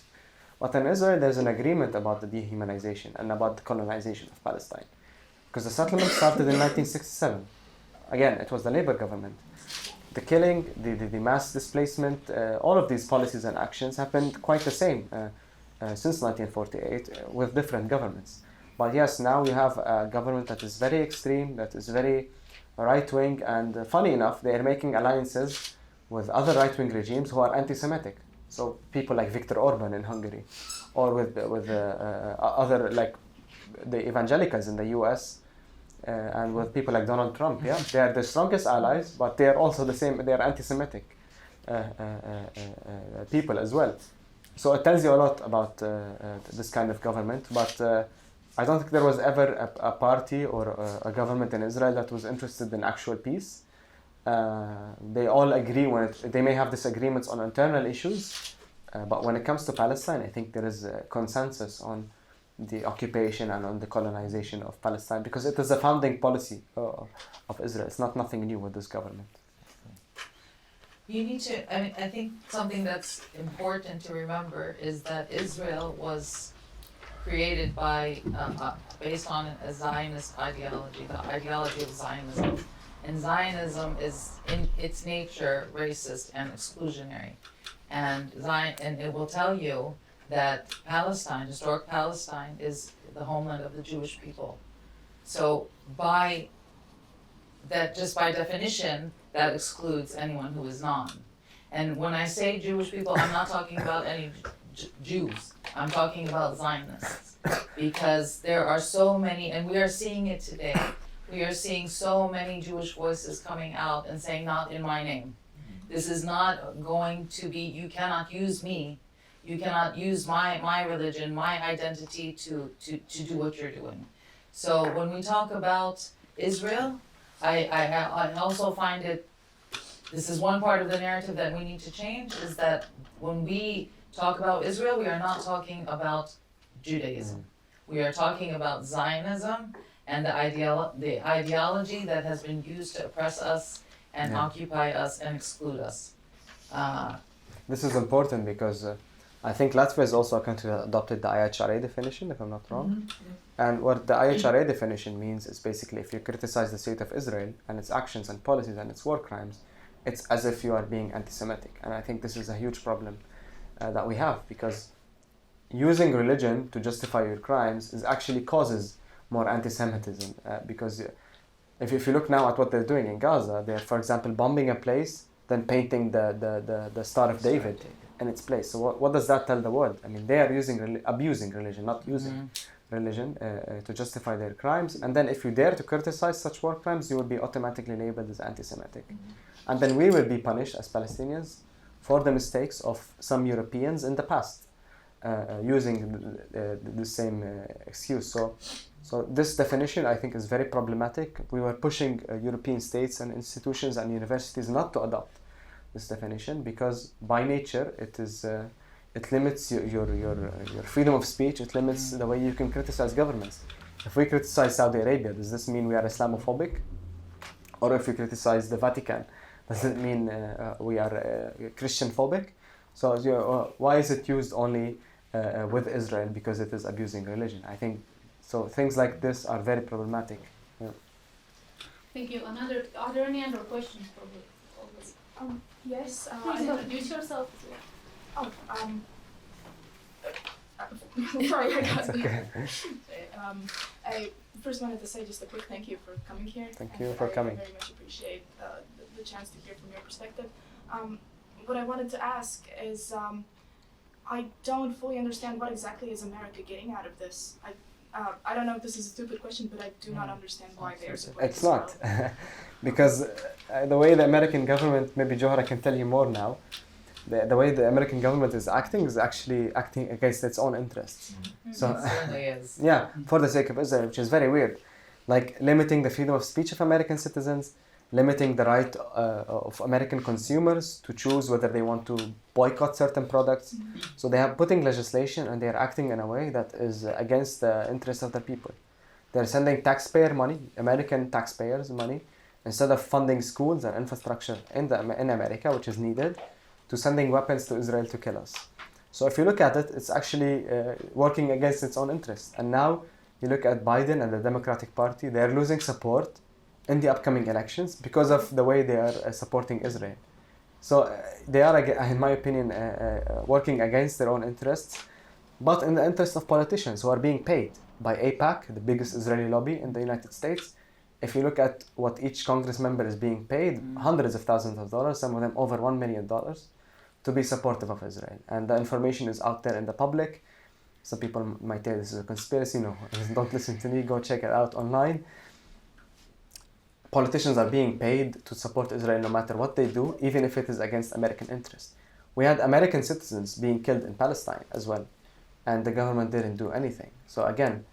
But in Israel, there's an agreement about the dehumanization and about the colonization of Palestine. Because the settlement started in 1967. Again, it was the Labour government. The killing, the mass displacement, all of these policies and actions happened quite the same since 1948 with different governments. But yes, now we have a government that is very extreme, that is very right-wing, and funny enough, they are making alliances with other right-wing regimes who are anti-Semitic. So people like Viktor Orban in Hungary, or with other, like the evangelicals in the US, and with people like Donald Trump. Yeah, they are the strongest allies, but they are also the same. They are anti-Semitic people as well. So it tells you a lot about this kind of government. But I don't think there was ever a party or a government in Israel that was interested in actual peace. They all agree they may have disagreements on internal issues, but when it comes to Palestine, I think there is a consensus on the occupation and on the colonization of Palestine, because it is a founding policy of Israel. It's not nothing new with this government. You need to, I think something that's important to remember is that Israel was created based on a Zionist ideology, the ideology of Zionism. And Zionism is in its nature racist and exclusionary. And it will tell you that Palestine, historic Palestine, is the homeland of the Jewish people. So just by definition, that excludes anyone who is non. And when I say Jewish people, I'm not talking about any Jews. I'm talking about Zionists. Because there are so many, and we are seeing it today, we are seeing so many Jewish voices coming out and saying, not in my name. This is not going to be, you cannot use me. You cannot use my religion, my identity to do what you're doing. So when we talk about Israel, I also find it this is one part of the narrative that we need to change, is that when we talk about Israel, we are not talking about Judaism. We are talking about Zionism and the ideology that has been used to oppress us and occupy us and exclude us. This is important because I think Latvia is also a country that adopted the IHRA definition, if I'm not wrong. And what the IHRA definition means is basically if you criticize the state of Israel and its actions and policies and its war crimes, it's as if you are being anti-Semitic. And I think this is a huge problem that we have, because using religion to justify your crimes is actually causes more anti-Semitism. Because if you look now at what they're doing in Gaza, they're, for example, bombing a place, then painting the Star of David in its place. So what does that tell the world? I mean, they are abusing religion, not using religion to justify their crimes. And then if you dare to criticize such war crimes, you will be automatically labeled as anti-Semitic. And then we will be punished as Palestinians for the mistakes of some Europeans in the past, using the same excuse. So this definition, I think, is very problematic. We were pushing European states and institutions and universities not to adopt this definition, because by nature it limits your freedom of speech. It limits the way you can criticize governments. If we criticize Saudi Arabia, does this mean we are Islamophobic? Or if we criticize the Vatican, does it mean we are Christian phobic? So why is it used only with Israel? Because it is abusing religion. I think so. Things like this are very problematic. Thank you. Are there any other questions for all this? Yes. Please introduce yourself as well. Sorry, I got okay. I first wanted to say just a quick thank you for coming here. Thank you for coming. I very much appreciate the chance to hear from your perspective. What I wanted to ask is, I don't fully understand what exactly is America getting out of this. I don't know if this is a stupid question, but I do not understand why they are supporting It's not. Because the way the American government, maybe Johara can tell you more now, the way the American government is actually acting against its own interests. So, It certainly is. yeah, for the sake of Israel, which is very weird. Like limiting the freedom of speech of American citizens, limiting the right of American consumers to choose whether they want to boycott certain products. So they are putting legislation and they are acting in a way that is against the interests of the people. They're sending taxpayer money, American taxpayers' money, instead of funding schools and infrastructure in America, which is needed, to sending weapons to Israel to kill us. So if you look at it, it's actually working against its own interests. And now you look at Biden and the Democratic Party, they're losing support in the upcoming elections because of the way they are supporting Israel. So they are, in my opinion, working against their own interests, but in the interest of politicians who are being paid by AIPAC, the biggest Israeli lobby in the United States. If you look at what each Congress member is being paid, hundreds of thousands of dollars, some of them over $1 million, to be supportive of Israel. And the information is out there in the public. Some people might say this is a conspiracy. No, don't listen to me. Go check it out online. Politicians are being paid to support Israel no matter what they do, even if it is against American interests. We had American citizens being killed in Palestine as well, and the government didn't do anything. So again,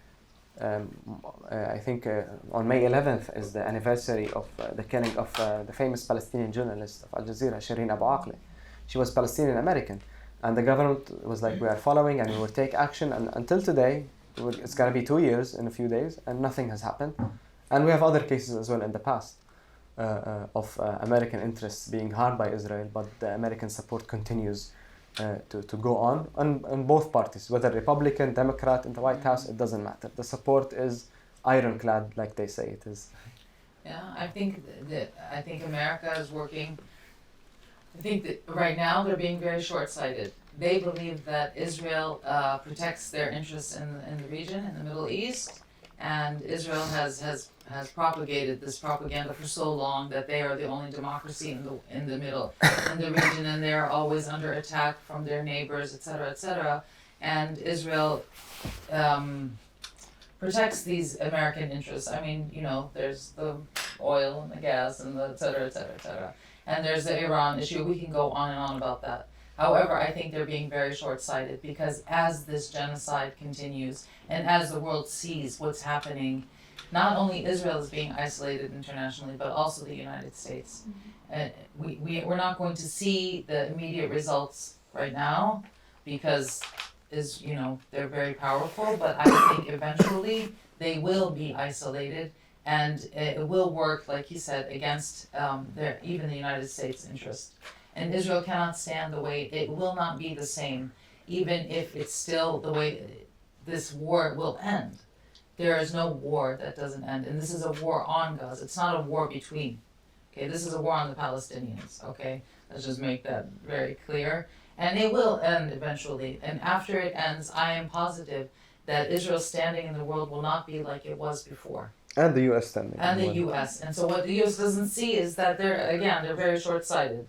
I think on May 11th is the anniversary of the killing of the famous Palestinian journalist of Al Jazeera, Shireen Abu Akleh. She was Palestinian American, and the government was like, we are following and we will take action. And until today, it's going to be 2 years in a few days, and nothing has happened. And we have other cases as well in the past of American interests being harmed by Israel, but the American support continues to go on both parties, whether Republican, Democrat, in the White House, it doesn't matter. The support is ironclad, like they say it is. Yeah, I think America is working. I think that right now they're being very short-sighted. They believe that Israel protects their interests in the region, in the Middle East, and Israel has propagated this propaganda for so long that they are the only democracy in the middle in the region, and they are always under attack from their neighbors, etc., etc. And Israel protects these American interests. I mean, there's the oil and the gas and the etc., etc., etc. And there's the Iran issue. We can go on and on about that. However, I think they're being very short-sighted, because as this genocide continues and as the world sees what's happening, not only Israel is being isolated internationally, but also the United States. we're not going to see the immediate results right now because they're very powerful, but I think eventually they will be isolated and it will work, like he said, against even the United States' interest. And Israel cannot stand the way, it will not be the same, even if it's still the way this war will end. There is no war that doesn't end, and this is a war on Gaza. It's not a war between. Okay, this is a war on the Palestinians. Okay, let's just make that very clear. And it will end eventually. And after it ends, I am positive that Israel's standing in the world will not be like it was before. And the U.S. standing. And the U.S. And so what the U.S. doesn't see is that they're very short-sighted.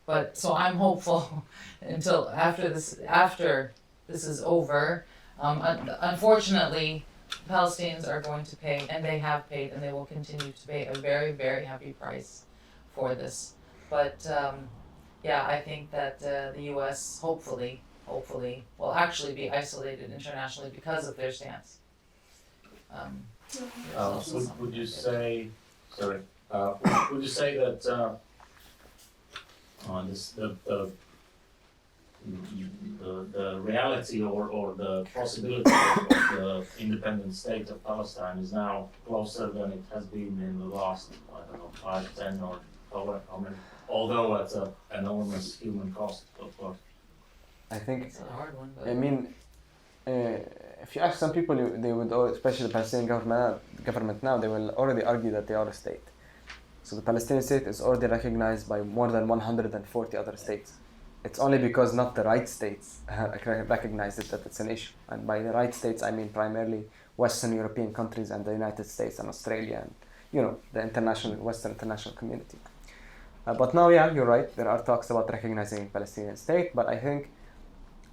But so I'm hopeful until after this is over. Unfortunately, Palestinians are going to pay, and they have paid, and they will continue to pay a very, very heavy price for this. But I think that the U.S. hopefully will actually be isolated internationally because of their stance. Would you say that the reality or the possibility of the independent state of Palestine is now closer than it has been in the last, 5, 10 or however many, although at an enormous human cost, of course? I think It's a hard one, but I mean, if you ask some people, they would, especially the Palestinian government now, they will already argue that they are a state. So the Palestinian state is already recognized by more than 140 other states. It's only because not the right states recognize it that it's an issue. And by the right states, I mean primarily Western European countries and the United States and Australia and, the Western international community. But now, you're right. There are talks about recognizing a Palestinian state, but I think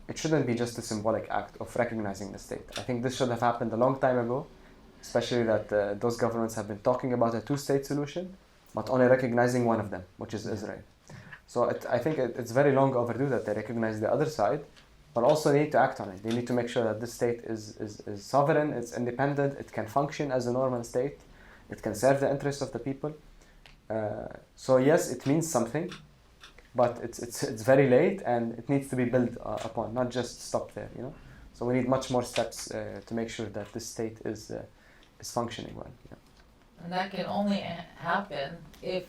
it shouldn't be just a symbolic act of recognizing the state. I think this should have happened a long time ago, especially that those governments have been talking about a two-state solution, but only recognizing one of them, which is Israel. So I think it's very long overdue that they recognize the other side, but also need to act on it. They need to make sure that this state is sovereign, it's independent, it can function as a normal state, it can serve the interests of the people. So yes, it means something, but it's very late and it needs to be built upon, not just stop there. So we need much more steps to make sure that this state is functioning well. And that can only happen if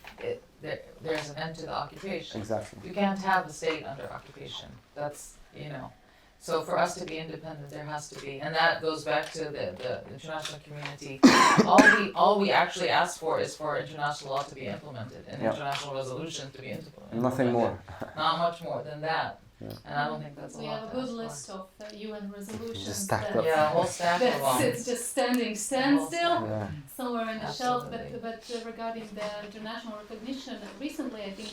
there's an end to the occupation. Exactly. You can't have a state under occupation. That's, So for us to be independent, there has to be, and that goes back to the international community. All we actually ask for is for international law to be implemented and international resolutions to be implemented. Nothing more. Not much more than that. Yeah. And I don't think that's a We lot have a to good ask list for. of UN resolutions Just stacked that, up. Yeah, a whole stack of them. it's just standstill Yeah. somewhere in the shelf. Absolutely. But regarding the international recognition, recently I think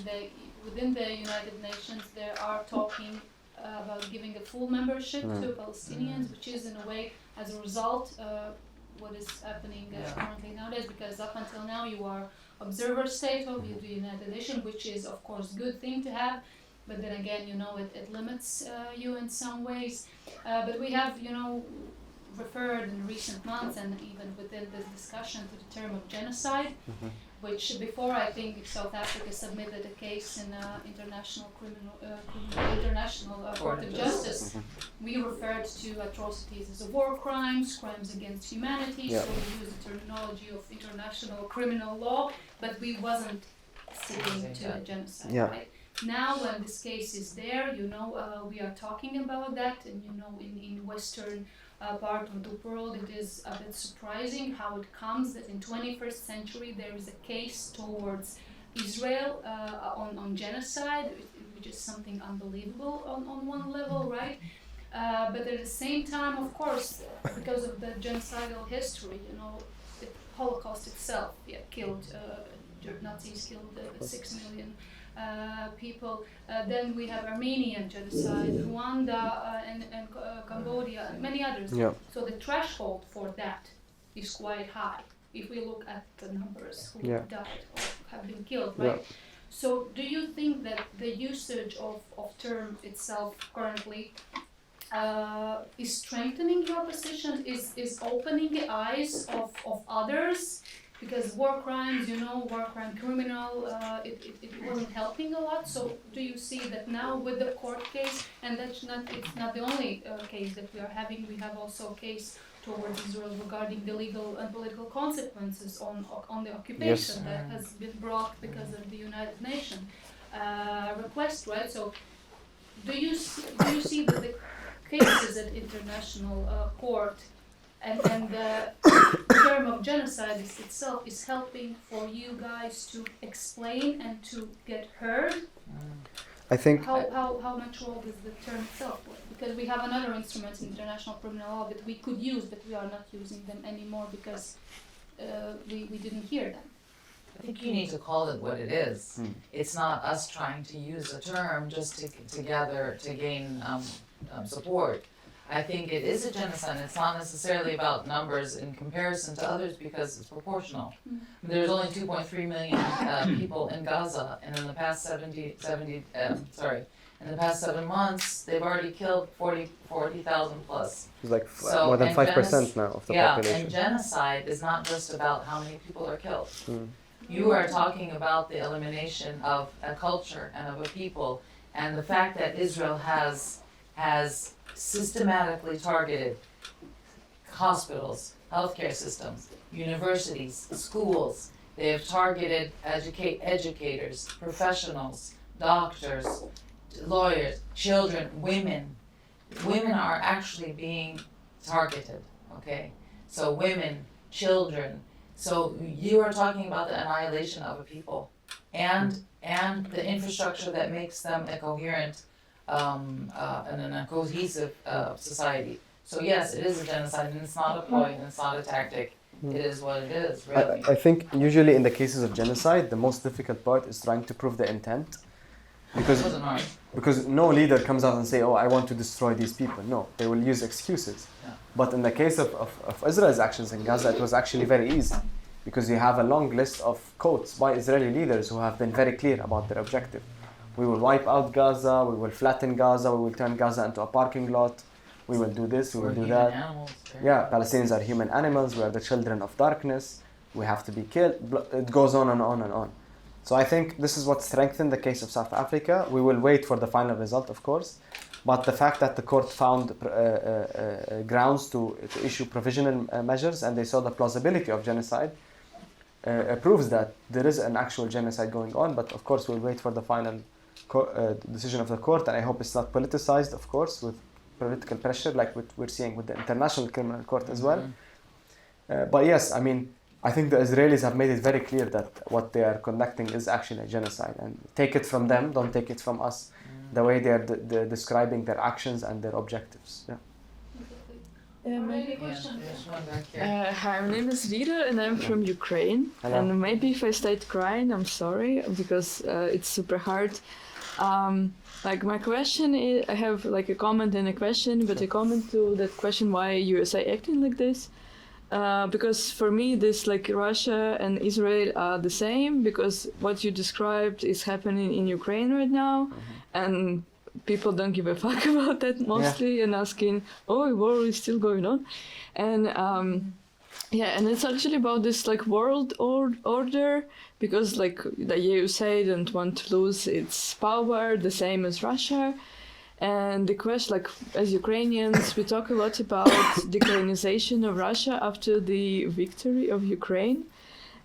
within the United Nations they are talking about giving a full membership to Palestinians, which is in a way as a result what is happening currently nowadays, because up until now you are observer state of the United Nations, which is of course a good thing to have, but then again it limits you in some ways. But we have referred in recent months and even within this discussion to the term of genocide, which before I think South Africa submitted a case in International Court of Justice. We referred to atrocities as war crimes against humanity. So we use the terminology of international criminal law, but we wasn't sticking to the genocide. Right? Now, when this case is there, we are talking about that, and in Western part of the world, it is a bit surprising how it comes that in 21st century there is a case towards Israel on genocide, which is something unbelievable on one level, right? But at the same time, of course, because of the genocidal history, the Holocaust itself, killed, Nazis killed 6 million people. Then we have Armenian genocide, Rwanda, and Cambodia, and many others. So the threshold for that is quite high if we look at the numbers who have died or have been killed, right? So do you think that the usage of term itself currently is strengthening your position, is opening the eyes of others because war crimes, war crime criminal, it wasn't helping a lot. So do you see that now with the court case, and it's not the only case that we are having, we have also a case towards Israel regarding the legal and political consequences on the occupation that has been brought because of the United Nations request, right? So do you see that the cases at international court and the term of genocide itself is helping for you guys to explain and to get heard? I think How much role does the term itself play? Because we have another instruments in international criminal law that we could use, but we are not using them anymore because we didn't hear them. I think you need to call it what it is. It's not us trying to use a term just to gain support. I think it is a genocide. It's not necessarily about numbers in comparison to others because it's proportional. There's only 2.3 million people in Gaza, and in the past 7 months, they've already killed 40,000 plus. it's like more than 5% now of the population. And genocide is not just about how many people are killed. You are talking about the elimination of a culture and of a people, and the fact that Israel has systematically targeted hospitals, healthcare systems, universities, schools. They have targeted educators, professionals, doctors, lawyers, children, women. Women are actually being targeted, okay? So women, children. So you are talking about the annihilation of a people and the infrastructure that makes them a coherent and a cohesive society. So yes, it is a genocide, and it's not a ploy, and it's not a tactic. It is what it is, really. I think usually in the cases of genocide, the most difficult part is trying to prove the intent. It wasn't hard. Because no leader comes out and say, oh, I want to destroy these people. No, they will use excuses. Yeah. But in the case of Israel's actions in Gaza, it was actually very easy. Because you have a long list of quotes by Israeli leaders who have been very clear about their objective. We will wipe out Gaza, we will flatten Gaza, we will turn Gaza into a parking lot, we will do this, we will do that. Animals, Yeah, Palestinians are human animals, we are the children of darkness, we have to be killed. It goes on and on and on. So I think this is what strengthened the case of South Africa. We will wait for the final result, of course. But the fact that the court found grounds to issue provisional measures and they saw the plausibility of genocide proves that there is an actual genocide going on. But of course, we'll wait for the final decision of the court. And I hope it's not politicized, of course, with political pressure like what we're seeing with the International Criminal Court as well. But yes, I mean, I think the Israelis have made it very clear that what they are conducting is actually a genocide. And take it from them, don't take it from us, the way they're describing their actions and their objectives. Yeah. There's one back here. Hi, my name is Rita and I'm from Ukraine. Hello. And maybe if I start crying, I'm sorry because it's super hard. Like my question is, I have like a comment and a question, but a comment to that question: why USA acting like this? Because for me, this like Russia and Israel are the same because what you described is happening in Ukraine right now, and people don't give a fuck about that mostly, and asking, oh, war is still going on, and and it's actually about this like world order because like the USA don't want to lose its power the same as Russia. And the question, like, as Ukrainians, we talk a lot about decolonization of Russia after the victory of Ukraine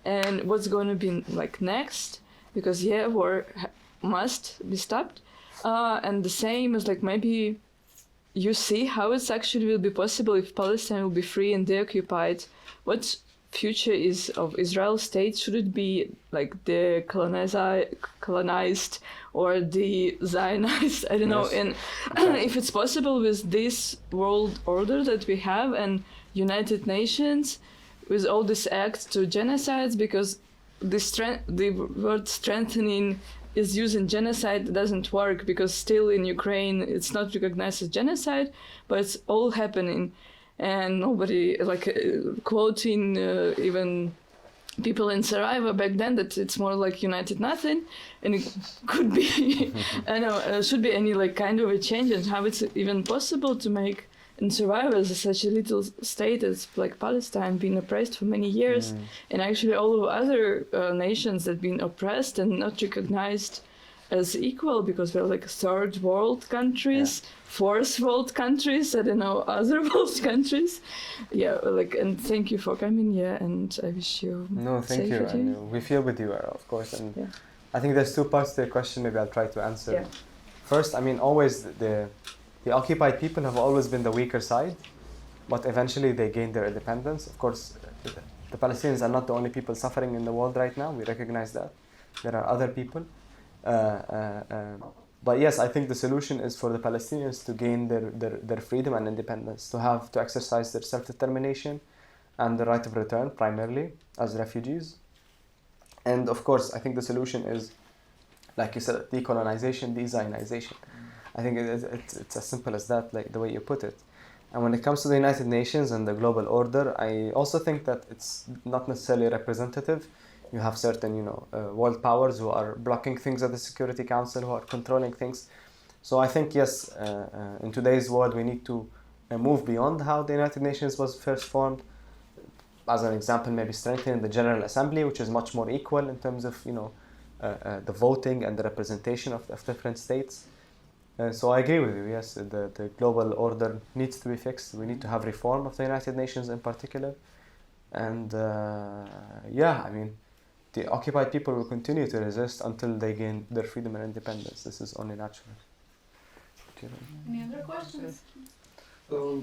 and what's going to be, like, next, because, war must be stopped. And the same as, like, maybe you see how it's actually will be possible if Palestine will be free and deoccupied. What future is of Israel state? Should it be, like, the colonized or the Zionist, I don't know, and if it's possible with this world order that we have and United Nations with all these acts to genocides, because the word strengthening is using genocide doesn't work because still in Ukraine it's not recognized as genocide, but it's all happening and nobody, like quoting even people in Sarajevo back then that it's more like united nothing, and it could be, I know, should be any like kind of a change, and how it's even possible to make and survive as such a little state as like Palestine, being oppressed for many years, and actually all of other nations that been oppressed and not recognized as equal because we're like third world countries, fourth world countries, I don't know, other world countries. Yeah, like, and thank you for coming here, and I wish you No, thank you. safety. And we feel with you, of course. And Yeah. I think there's two parts to the question. Maybe I'll try to answer. Yeah. First, I mean, always the occupied people have always been the weaker side, but eventually they gained their independence. Of course, the Palestinians are not the only people suffering in the world right now. We recognize that. There are other people. But yes, I think the solution is for the Palestinians to gain their freedom and independence, to exercise their self-determination and the right of return primarily as refugees. And of course, I think the solution is, like you said, decolonization, de-Zionization. I think it's as simple as that, like the way you put it. And when it comes to the United Nations and the global order, I also think that it's not necessarily representative. You have certain, world powers who are blocking things at the Security Council, who are controlling things. So I think, yes, in today's world, we need to move beyond how the United Nations was first formed. As an example, maybe strengthening the General Assembly, which is much more equal in terms of, the voting and the representation of different states. So I agree with you, yes, the global order needs to be fixed. We need to have reform of the United Nations in particular. And I mean, the occupied people will continue to resist until they gain their freedom and independence. This is only natural. Any other questions? So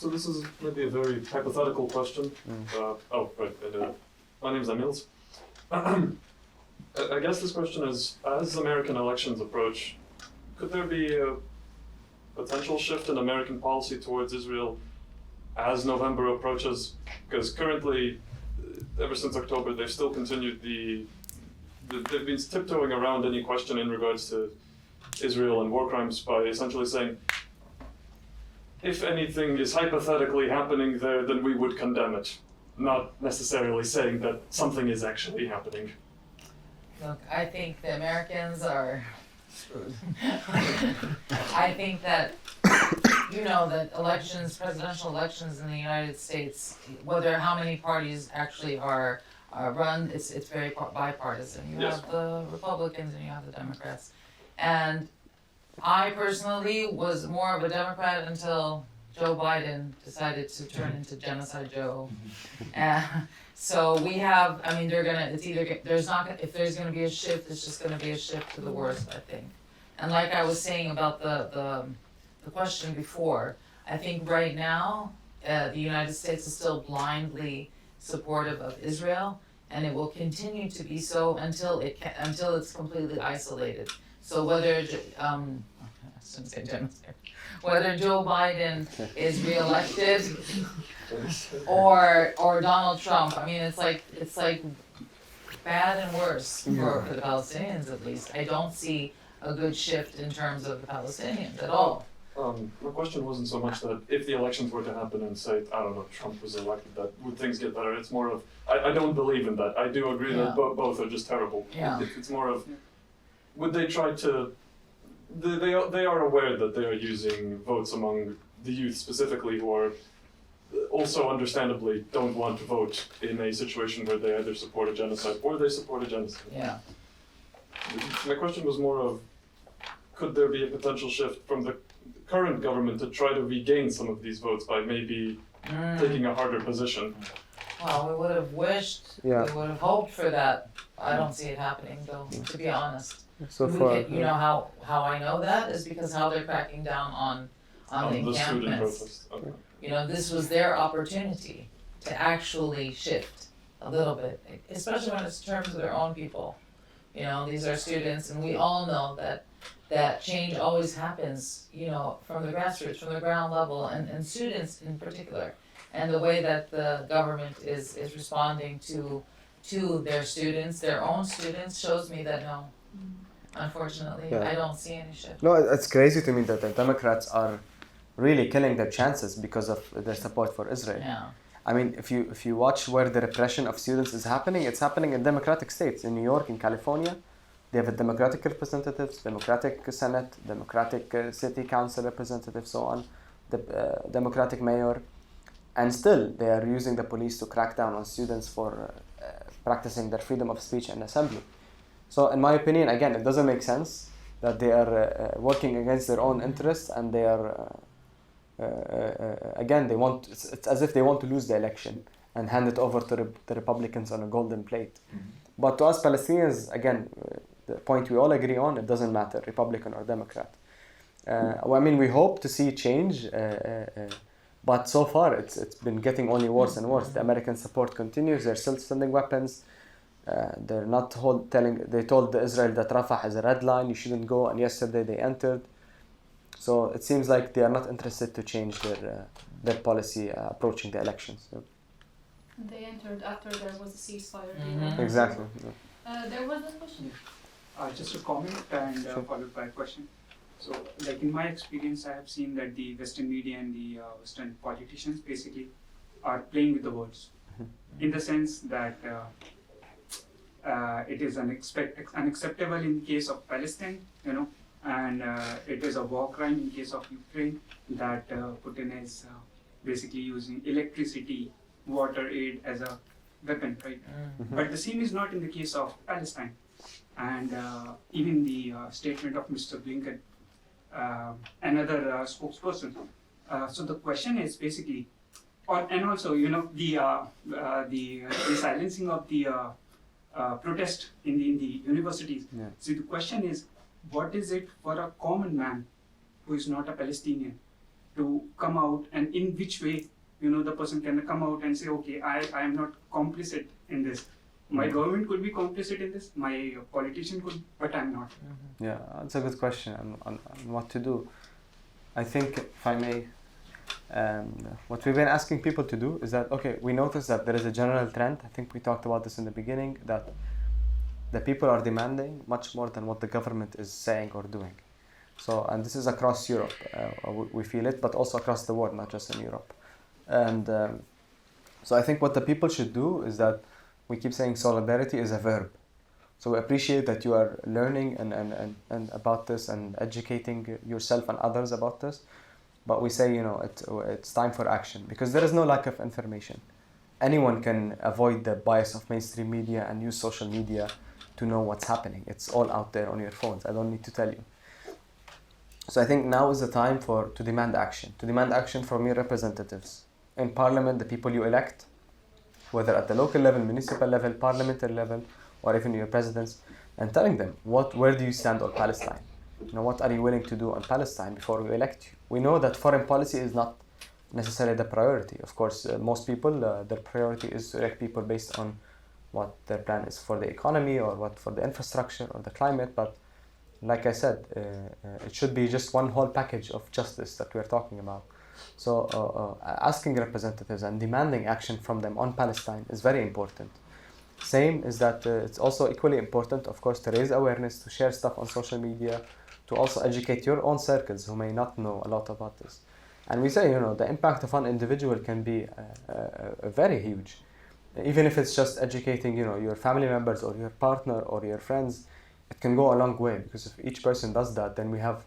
this is maybe a very hypothetical question. My name's Emils. I guess this question is, as American elections approach, could there be a potential shift in American policy towards Israel as November approaches? Because currently, ever since October, they've still continued they've been tiptoeing around any question in regards to Israel and war crimes by essentially saying, if anything is hypothetically happening there, then we would condemn it. Not necessarily saying that something is actually happening. Look, I think the Americans are screwed. I think that, that presidential elections in the United States, how many parties actually are run, it's very bipartisan. You have the Republicans and you have the Democrats. And I personally was more of a Democrat until Joe Biden decided to turn into Genocide Joe. So we have, if there's gonna be a shift, it's just gonna be a shift to the worst, I think. And like I was saying about the question before, I think right now, the United States is still blindly supportive of Israel, and it will continue to be so until it's completely isolated. So whether Joe Biden is reelected or Donald Trump, it's like bad and worse for the Palestinians at least. I don't see a good shift in terms of the Palestinians at all. My question wasn't so much that if the elections were to happen and say, I don't know, Trump was elected, that would things get better? It's more of, I don't believe in that. I do agree that both are just terrible. Yeah. It's more of, would they try to, they are aware that they are using votes among the youth specifically, who are also understandably don't want to vote in a situation where they either support a genocide or they support a genocide. Yeah. My question was more of, could there be a potential shift from the current government to try to regain some of these votes by maybe taking a harder position? Well, we would have wished, we would have hoped for that. I don't see it happening though, to be honest. So far, how I know that is because how they're cracking down on the student encampments. protest. Okay. This was their opportunity to actually shift a little bit, especially when it's in terms of their own people. These are students, and we all know that change always happens, from the grassroots, from the ground level, and students in particular. And the way that the government is responding to their students, their own students, shows me that no, unfortunately, I don't see any shift. No, it's crazy to me that the Democrats are really killing their chances because of their support for Israel. Yeah. I mean, if you watch where the repression of students is happening, it's happening in democratic states. In New York, in California, they have a Democratic representatives, Democratic Senate, Democratic City Council representatives, so on. the Democratic mayor, and still they are using the police to crack down on students for practicing their freedom of speech and assembly. So in my opinion, again, it doesn't make sense that they are working against their own interests, and they are again, it's as if they want to lose the election and hand it over to the Republicans on a golden plate. But to us Palestinians, again, the point we all agree on, it doesn't matter, Republican or Democrat. Well, I mean, we hope to see change, but so far it's been getting only worse and worse. The American support continues. They're still sending weapons. They're not they told Israel that Rafah is a red line, you shouldn't go, and yesterday they entered. So it seems like they are not interested to change their policy approaching the elections. So. They entered after there was a ceasefire. Mhm. Exactly. There was a question. Just a comment and followed by a question. So, like in my experience, I have seen that the Western media and the Western politicians basically are playing with the words, in the sense that it is unacceptable in case of Palestine, and it is a war crime in case of Ukraine, that Putin is basically using electricity, water aid as a weapon, right? But the same is not in the case of Palestine. And even the statement of Mr. Blinken, another spokesperson. So the question is basically, and also, the silencing of the protest in the universities. Yeah. So the question is, what is it for a common man who is not a Palestinian to come out, and in which way, the person can come out and say, okay, I am not complicit in this. My government could be complicit in this, my politician could, but I'm not. Yeah, that's a good question on what to do. I think, if I may, what we've been asking people to do is that, okay, we notice that there is a general trend, I think we talked about this in the beginning, that the people are demanding much more than what the government is saying or doing. So, and this is across Europe, we feel it, but also across the world, not just in Europe. And so I think what the people should do is that we keep saying solidarity is a verb. So we appreciate that you are learning and about this and educating yourself and others about this. But we say, it's time for action, because there is no lack of information. Anyone can avoid the bias of mainstream media and use social media to know what's happening. It's all out there on your phones. I don't need to tell you. So I think now is the time to demand action from your representatives. In parliament, the people you elect, whether at the local level, municipal level, parliamentary level, or even your presidents, and telling them where do you stand on Palestine? What are you willing to do on Palestine before we elect you? We know that foreign policy is not necessarily the priority. Of course, most people, their priority is to elect people based on what their plan is for the economy or what for the infrastructure or the climate. But like I said, it should be just one whole package of justice that we're talking about. So asking representatives and demanding action from them on Palestine is very important. Same is that it's also equally important, of course, to raise awareness, to share stuff on social media, to also educate your own circles who may not know a lot about this. And we say, the impact of one individual can be very huge. Even if it's just educating, your family members or your partner or your friends, it can go a long way, because if each person does that, then we have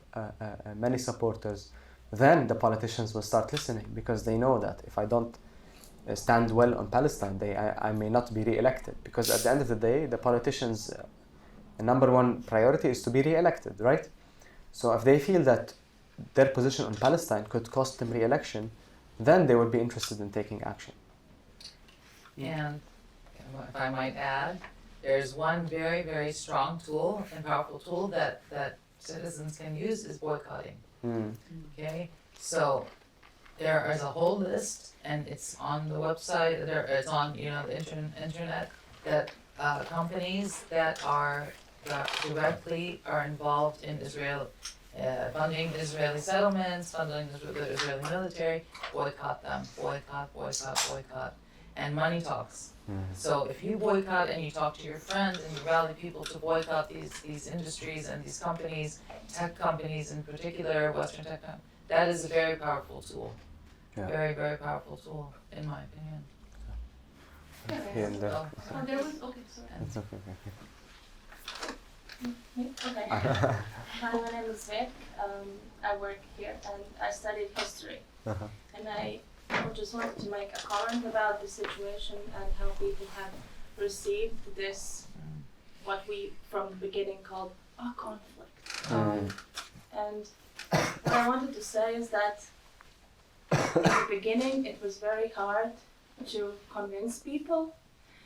many supporters. Then the politicians will start listening, because they know that if I don't stand well on Palestine, I may not be re-elected, because at the end of the day, the politicians' number one priority is to be re-elected, right? So if they feel that their position on Palestine could cost them re-election, then they would be interested in taking action. And if I might add, there's one very, very strong tool and powerful tool that citizens can use is boycotting. Okay, so there is a whole list, and it's on the website. It's on the internet, that companies that directly are involved in Israel, funding Israeli settlements, funding the Israeli military, boycott them, boycott, and money talks. So if you boycott and you talk to your friends and you rally people to boycott these industries and these companies, tech companies in particular, Western tech companies, that is a very powerful tool. Yeah. Very, very powerful tool, in my opinion. And, There was, okay, sorry. it's okay. Okay. Hi, my name is Vic. I work here and I studied history. And I just wanted to make a comment about the situation and how people have received this, what we from the beginning called a conflict. And what I wanted to say is that in the beginning it was very hard to convince people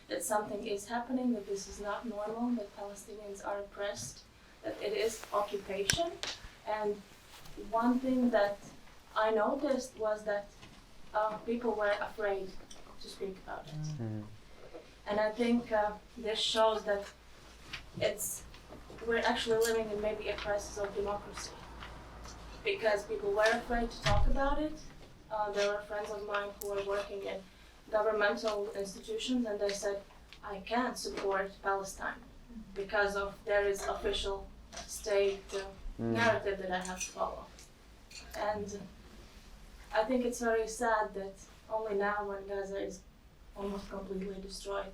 that something is happening, that this is not normal, that Palestinians are oppressed, that it is occupation. And one thing that I noticed was that people were afraid to speak about it. And I think this shows that we're actually living in maybe a crisis of democracy, because people were afraid to talk about it. There were friends of mine who were working in governmental institutions, and they said, I can't support Palestine because of there is official state narrative that I have to follow. And I think it's very sad that only now, when Gaza is almost completely destroyed,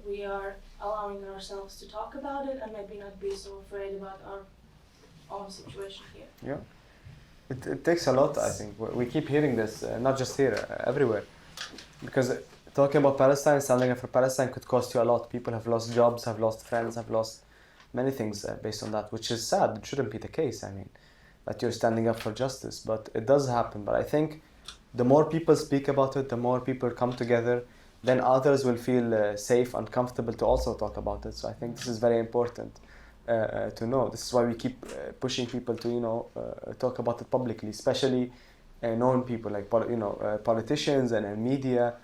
we are allowing ourselves to talk about it and maybe not be so afraid about our own situation here. Yeah. It takes a lot, I think. We keep hearing this, not just here, everywhere. Because talking about Palestine, standing up for Palestine could cost you a lot. People have lost jobs, have lost friends, have lost many things based on that, which is sad. It shouldn't be the case, I mean, that you're standing up for justice. But it does happen. But I think the more people speak about it, the more people come together, then others will feel safe and comfortable to also talk about it. So I think this is very important to know. This is why we keep pushing people to, talk about it publicly, especially known people like, politicians and media,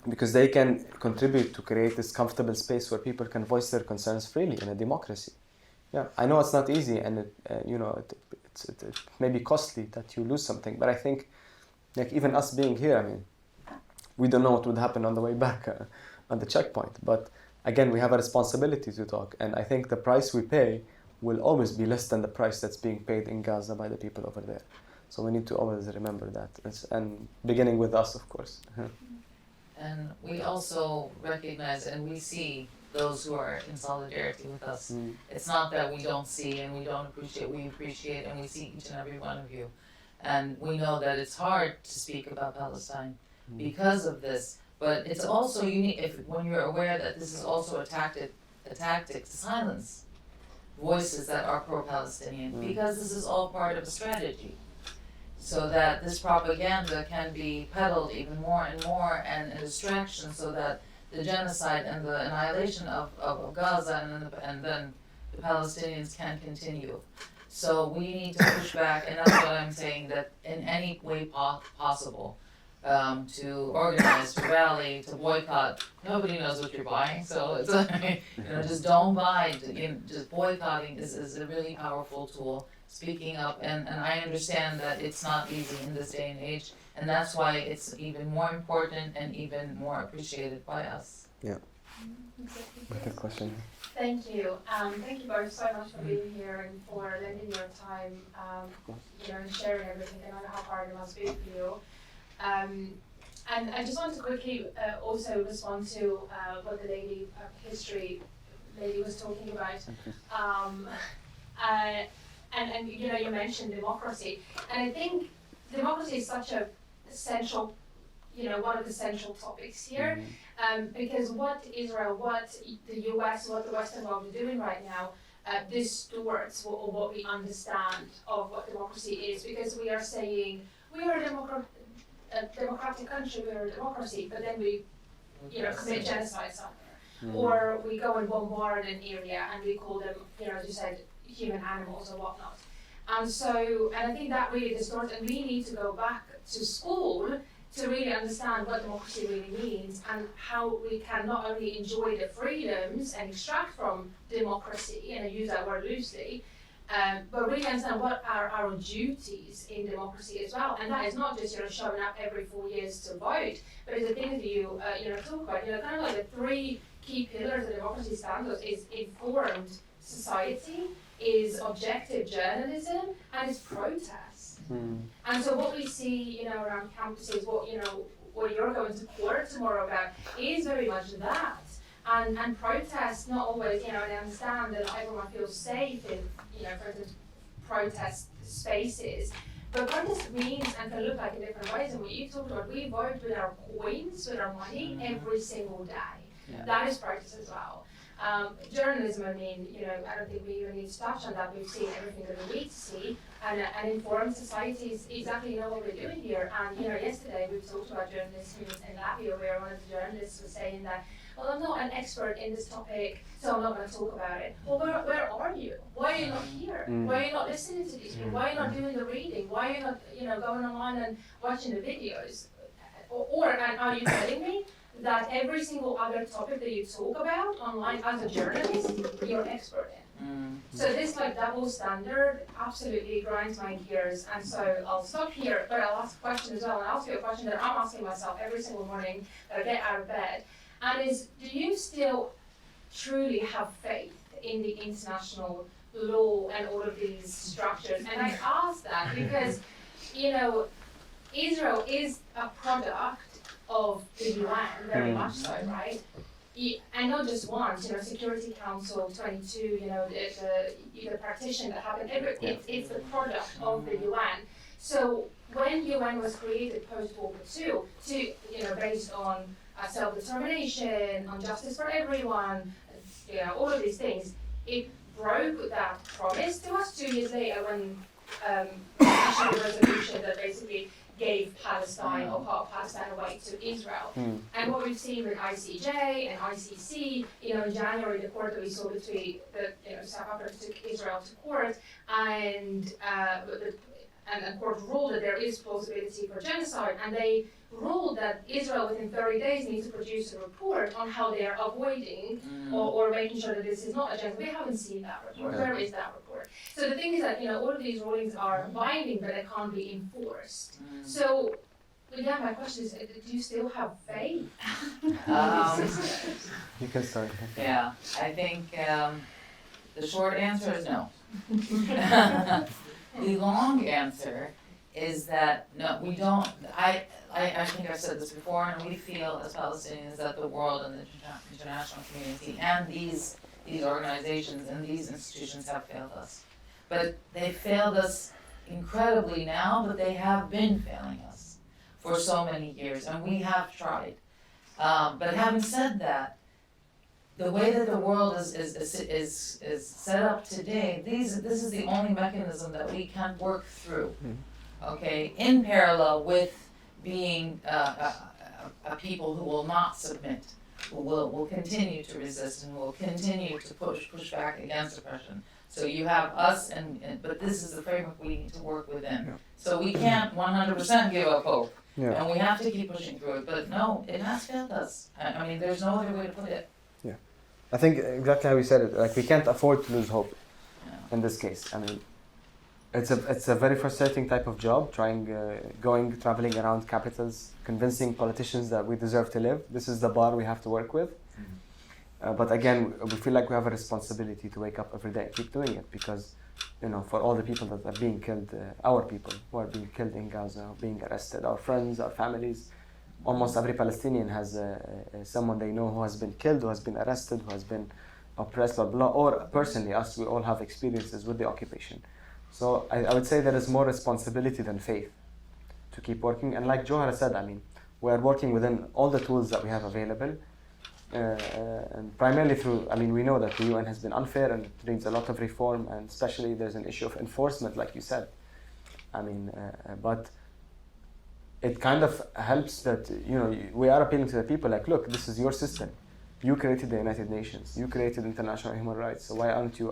because they can contribute to create this comfortable space where people can voice their concerns freely in a democracy. Yeah, I know it's not easy, and it may be costly that you lose something, but I think, like, even us being here, I mean, we don't know what would happen on the way back on the checkpoint. But again, we have a responsibility to talk, and I think the price we pay will always be less than the price that's being paid in Gaza by the people over there. So we need to always remember that, and beginning with us, of course. And we also recognize and we see those who are in solidarity with us. It's not that we don't see and we don't appreciate, we appreciate and we see each and every one of you. And we know that it's hard to speak about Palestine because of this, but it's also unique when you're aware that this is also a tactic to silence voices that are pro-Palestinian, because this is all part of a strategy, so that this propaganda can be peddled even more and more, and a distraction, so that the genocide and the annihilation of Gaza and then the Palestinians can continue. So we need to push back, and that's what I'm saying, that in any way possible, to organize, to rally, to boycott. Nobody knows what you're buying, so it's just don't buy. Just boycotting is a really powerful tool. Speaking up, and I understand that it's not easy in this day and age, and that's why it's even more important and even more appreciated by us. Yeah. Good question. Thank you. Thank you both so much for being here and for lending your time, and sharing everything. I know how hard it must be for you. And I just want to quickly also respond to what the history lady was talking about. And you mentioned democracy, and I think democracy is such a central, one of the central topics here, because what Israel, what the US, what the Western world are doing right now distorts what we understand of what democracy is, because we are saying we are a democratic country, we are a democracy, but then we, commit genocide somewhere, or we go and bombard an area and we call them, as you said, human animals or whatnot. And I think that really distorts, and we need to go back to school to really understand what democracy really means and how we can not only enjoy the freedoms and extract from democracy, and I use that word loosely, but really understand what are our duties in democracy as well. And that is not just showing up every 4 years to vote, but it's the things that you talk about. Kind of like the three key pillars of democracy stands on is informed society, is objective journalism, and is protest. And so what we see, around campuses, what you're going to court tomorrow about is very much that. and protest, not always, and I understand that not everyone feels safe in, for instance, protest spaces. But protest means and can look like in different ways. And what you talked about, we vote with our coins, with our money, every single day. Yeah. That is protest as well. Journalism, I mean, I don't think we even need to touch on that. We've seen everything that we need to see. And informed societies exactly know what we're doing here. And, yesterday we talked about journalism in Latvia, where one of the journalists was saying that, well, I'm not an expert in this topic, so I'm not going to talk about it. Well, where are you? Why are you not here? Why are you not listening to these people? Why are you not doing the reading? Why are you not, going online and watching the videos? And are you telling me that every single other topic that you talk about online as a journalist, you're an expert in? So this double standard absolutely grinds my gears, and so I'll stop here, but I'll ask a question as well, and I'll ask you a question that I'm asking myself every single morning that I get out of bed. And is, do you still truly have faith in the international law and all of these structures? And I ask that because, Israel is a product of the UN, very much so, right? And not just once, Security Council 22, the partition that happened, it's the product of the UN. So when UN was created post-World War II, based on self-determination, on justice for everyone, all of these things, it broke that promise to us 2 years later when the national resolution that basically gave Palestine or part of Palestine away to Israel. And what we've seen with ICJ and ICC, in January, the court that we saw between South Africa took Israel to court, and the court ruled that there is plausibility for genocide, and they ruled that Israel within 30 days needs to produce a report on how they are avoiding or making sure that this is not a genocide. We haven't seen that report. Where is that report? So the thing is that all of these rulings are binding, but they can't be enforced. So my question is, do you still have faith? You can start. Yeah, I think the short answer is no. The long answer is that no, we don't. I think I've said this before, and we feel as Palestinians that the world and the international community and these organizations and these institutions have failed us. But they failed us incredibly now, but they have been failing us for so many years, and we have tried. But having said that, the way that the world is set up today, this is the only mechanism that we can work through, okay, in parallel with being a people who will not submit, who will continue to resist and will continue to push back against oppression. So you have us, but this is the framework we need to work within. Yeah. So we can't 100% give up hope, Yeah. and we have to keep pushing through it. But no, it has failed us. I mean, there's no other way to put it. I think exactly how you said it. We can't afford to lose hope in this case. I mean, it's a very frustrating type of job, traveling around capitals, convincing politicians that we deserve to live. This is the bar we have to work with. But again, we feel like we have a responsibility to wake up every day and keep doing it because, for all the people that are being killed, our people who are being killed in Gaza, being arrested, our friends, our families. Almost every Palestinian has someone they know who has been killed, who has been arrested, who has been oppressed, or personally, us, we all have experiences with the occupation. So I would say there is more responsibility than faith to keep working. And like Johara said, I mean, we are working within all the tools that we have available. And primarily through, we know that the UN has been unfair and it needs a lot of reform, and especially there's an issue of enforcement, like you said. But it kind of helps that, we are appealing to the people like, look, this is your system. You created the United Nations. You created international human rights. So why aren't you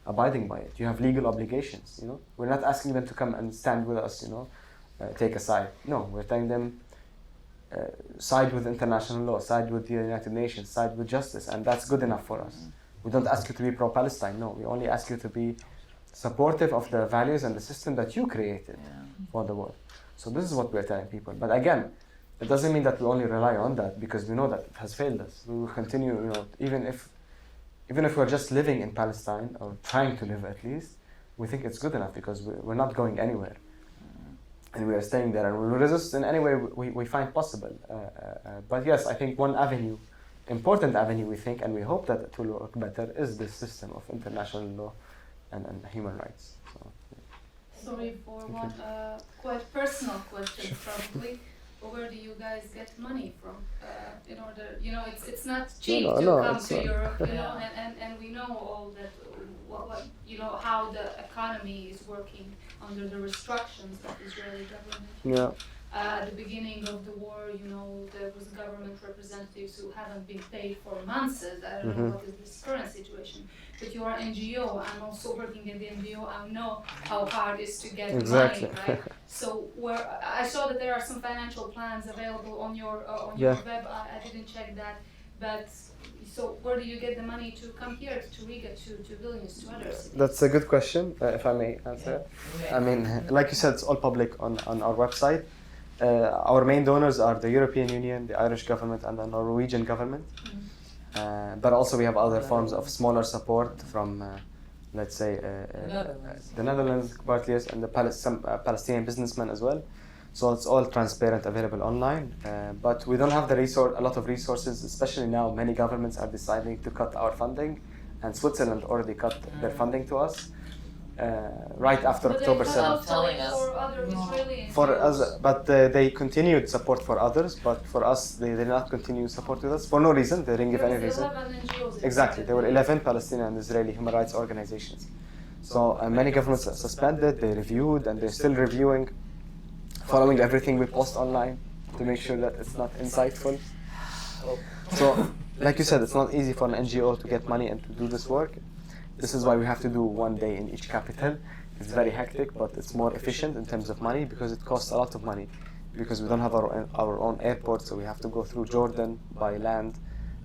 abiding by it? You have legal obligations, We're not asking them to come and stand with us, take a side. No, we're telling them side with international law, side with the United Nations, side with justice. And that's good enough for us. We don't ask you to be pro-Palestine. No, we only ask you to be supportive of the values and the system that you created for the world. So this is what we're telling people. But again, it doesn't mean that we only rely on that because we know that it has failed us. We will continue, even if we're just living in Palestine or trying to live at least, we think it's good enough because we're not going anywhere. And we are staying there and we will resist in any way we find possible. But yes, I think one avenue important avenue we think, and we hope that it will work better, is this system of international law and human rights. So, Sorry for one quite personal question, probably. Where do you guys get money from in order, it's not cheap to come to Europe, and we know all that, how the economy is working under the restrictions of the Israeli government. yeah. At the beginning of the war, there was government representatives who haven't been paid for months. I don't know what is this current situation. But you are NGO. I'm also working in the NGO. I know how hard it is to get Exactly. money, right? So I saw that there are some financial plans available on your web. I didn't check that, but so where do you get the money to come here to Riga, to Vilnius, to others? That's a good question, if I may answer. I mean, like you said, it's all public on our website. Our main donors are the European Union, the Irish government, and the Norwegian government. But also we have other forms of smaller support from, let's say, the Netherlands, partly, yes, and some Palestinian businessmen as well. So it's all transparent, available online. But we don't have a lot of resources, especially now. Many governments are deciding to cut our funding, and Switzerland already cut their funding to us. Right after October 7th. For other Israeli For NGOs. us, but they continued support for others, but for us, they did not continue support with us for no reason. They didn't give any There was reason. 11 NGOs. Exactly, there were 11 Palestinian and Israeli human rights organizations. So many governments are suspended, they reviewed, and they're still reviewing, following everything we post online to make sure that it's not insightful. So, like you said, it's not easy for an NGO to get money and to do this work. This is why we have to do one day in each capital. It's very hectic, but it's more efficient in terms of money because it costs a lot of money. Because we don't have our own airport, so we have to go through Jordan by land,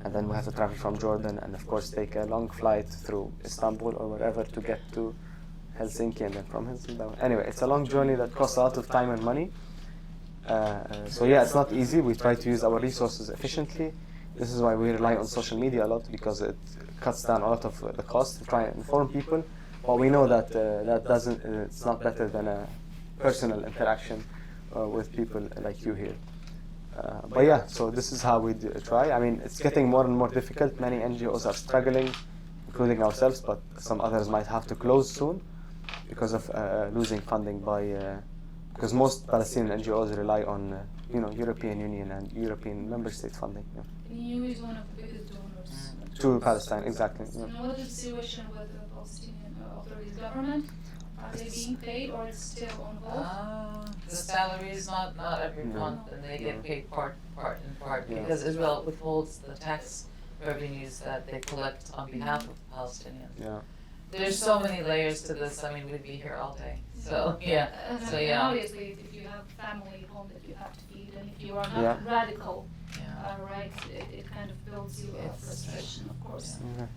and then we have to travel from Jordan, and of course take a long flight through Istanbul or wherever to get to Helsinki, and then from Helsinki down. Anyway, it's a long journey that costs a lot of time and money. So yeah, it's not easy. We try to use our resources efficiently. This is why we rely on social media a lot, because it cuts down a lot of the cost to try and inform people. But we know that it's not better than a personal interaction with people like you here. But yeah, so this is how we try. I mean, it's getting more and more difficult. Many NGOs are struggling, including ourselves, but some others might have to close soon because of losing funding because most Palestinian NGOs rely on European Union and European member state funding. Yeah. EU is one of the biggest donors. To Palestine, exactly. So Yeah. what is the situation with the Palestinian authorities government? Are they being paid or it's still on hold? The salaries not every month, and they get paid part because Israel withholds the tax revenues that they collect on behalf of Palestinians. Yeah. There's so many layers to this. I mean, we'd be here all day. So yeah. So And yeah. obviously, if you have family at home that you have to feed, and if you are not radical, right, it kind of builds you a frustration, of course.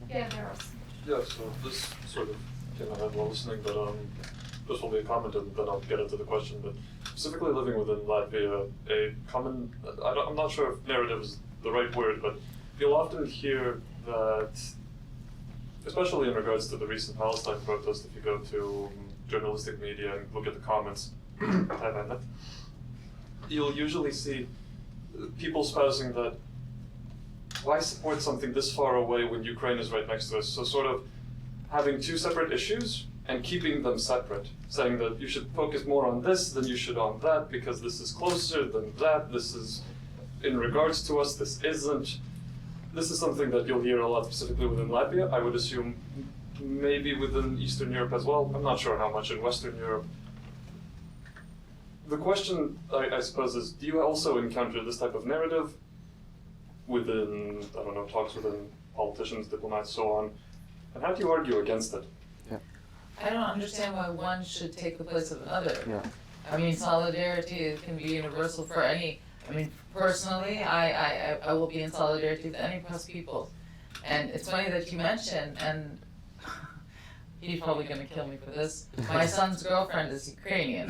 Yeah, there are some. Yeah, so this sort of came ahead while listening, but this will be a comment and then I'll get into the question. But specifically living within Latvia, a common, I'm not sure if narrative is the right word, but you'll often hear that, especially in regards to the recent Palestine protest, if you go to journalistic media and look at the comments, you'll usually see people espousing that why support something this far away when Ukraine is right next to us? So sort of having two separate issues and keeping them separate, saying that you should focus more on this than you should on that because this is closer than that, this is in regards to us, this isn't. This is something that you'll hear a lot specifically within Latvia. I would assume maybe within Eastern Europe as well. I'm not sure how much in Western Europe. The question, I suppose, is do you also encounter this type of narrative within, I don't know, talks within politicians, diplomats, so on? And how do you argue against it? I don't understand why one should take the place of another. Yeah. I mean, solidarity can be universal for any. I mean, personally, I will be in solidarity with any oppressed people. And it's funny that you mentioned, and he's probably going to kill me for this. My son's girlfriend is Ukrainian,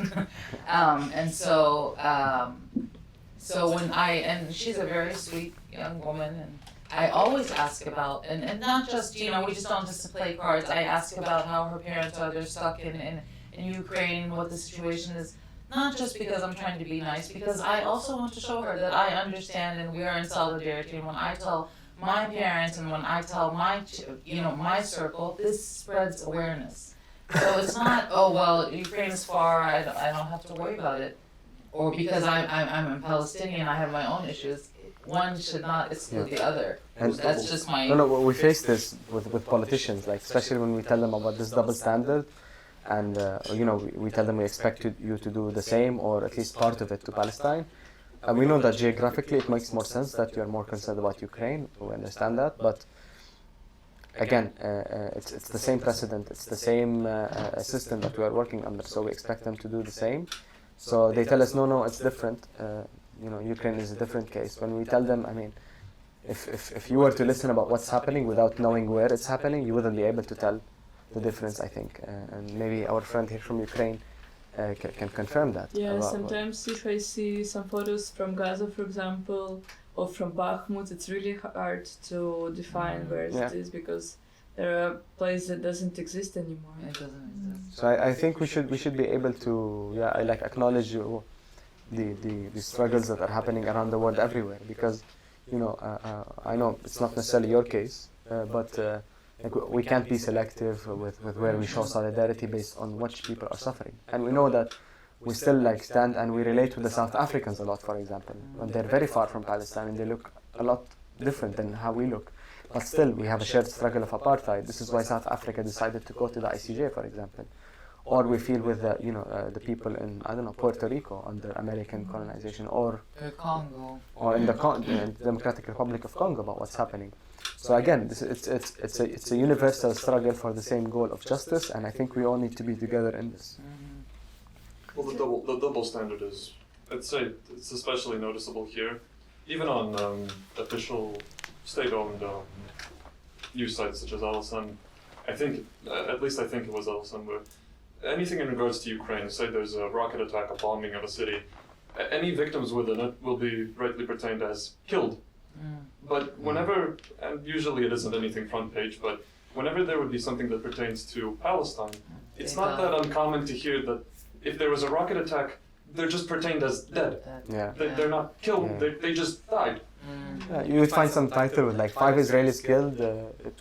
and so when and she's a very sweet young woman, and I always ask about, and not just we just don't just play cards. I ask about how her parents are. They're stuck in Ukraine, what the situation is. Not just because I'm trying to be nice, because I also want to show her that I understand and we are in solidarity. And when I tell my parents and when I tell my circle, this spreads awareness. So it's not, oh, well, Ukraine is far, I don't have to worry about it. Or because I'm a Palestinian, I have my own issues. One should not exclude the other. And that's just my... No, we face this with politicians, like especially when we tell them about this double standard. And, we tell them we expect you to do the same or at least part of it to Palestine. And we know that geographically it makes more sense that you are more concerned about Ukraine. We understand that. But again, it's the same precedent. It's the same system that we are working under. So we expect them to do the same. So they tell us, no, it's different. Ukraine is a different case. When we tell them, I mean, if you were to listen about what's happening without knowing where it's happening, you wouldn't be able to tell the difference, I think. And maybe our friend here from Ukraine can confirm that. Yeah, sometimes if I see some photos from Gaza, for example, or from Bakhmut, it's really hard to define where it is because there are places that doesn't exist anymore. It doesn't exist. So I think we should be able to acknowledge the struggles that are happening around the world everywhere, because I know it's not necessarily your case, but we can't be selective with where we show solidarity based on which people are suffering. And we know that we still stand and we relate with the South Africans a lot, for example, when they're very far from Palestine and they look a lot different than how we look. But still, we have a shared struggle of apartheid. This is why South Africa decided to go to the ICJ, for example. Or we feel with the people in, Puerto Rico under American colonization, or Congo, or in the Democratic Republic of Congo about what's happening. So again, it's a universal struggle for the same goal of justice, and I think we all need to be together in this. Well, the double standard is, I'd say, it's especially noticeable here, even on official state-owned news sites such as Al-San. I think, at least I think it was Al-San, where anything in regards to Ukraine, say there's a rocket attack, a bombing of a city, any victims within it will be rightly pertained as killed. But whenever, and usually it isn't anything front page, but whenever there would be something that pertains to Palestine, it's not that uncommon to hear that if there was a rocket attack, they're just pertained as dead. They're not killed, they just died. You would find some title with 5 Israelis killed,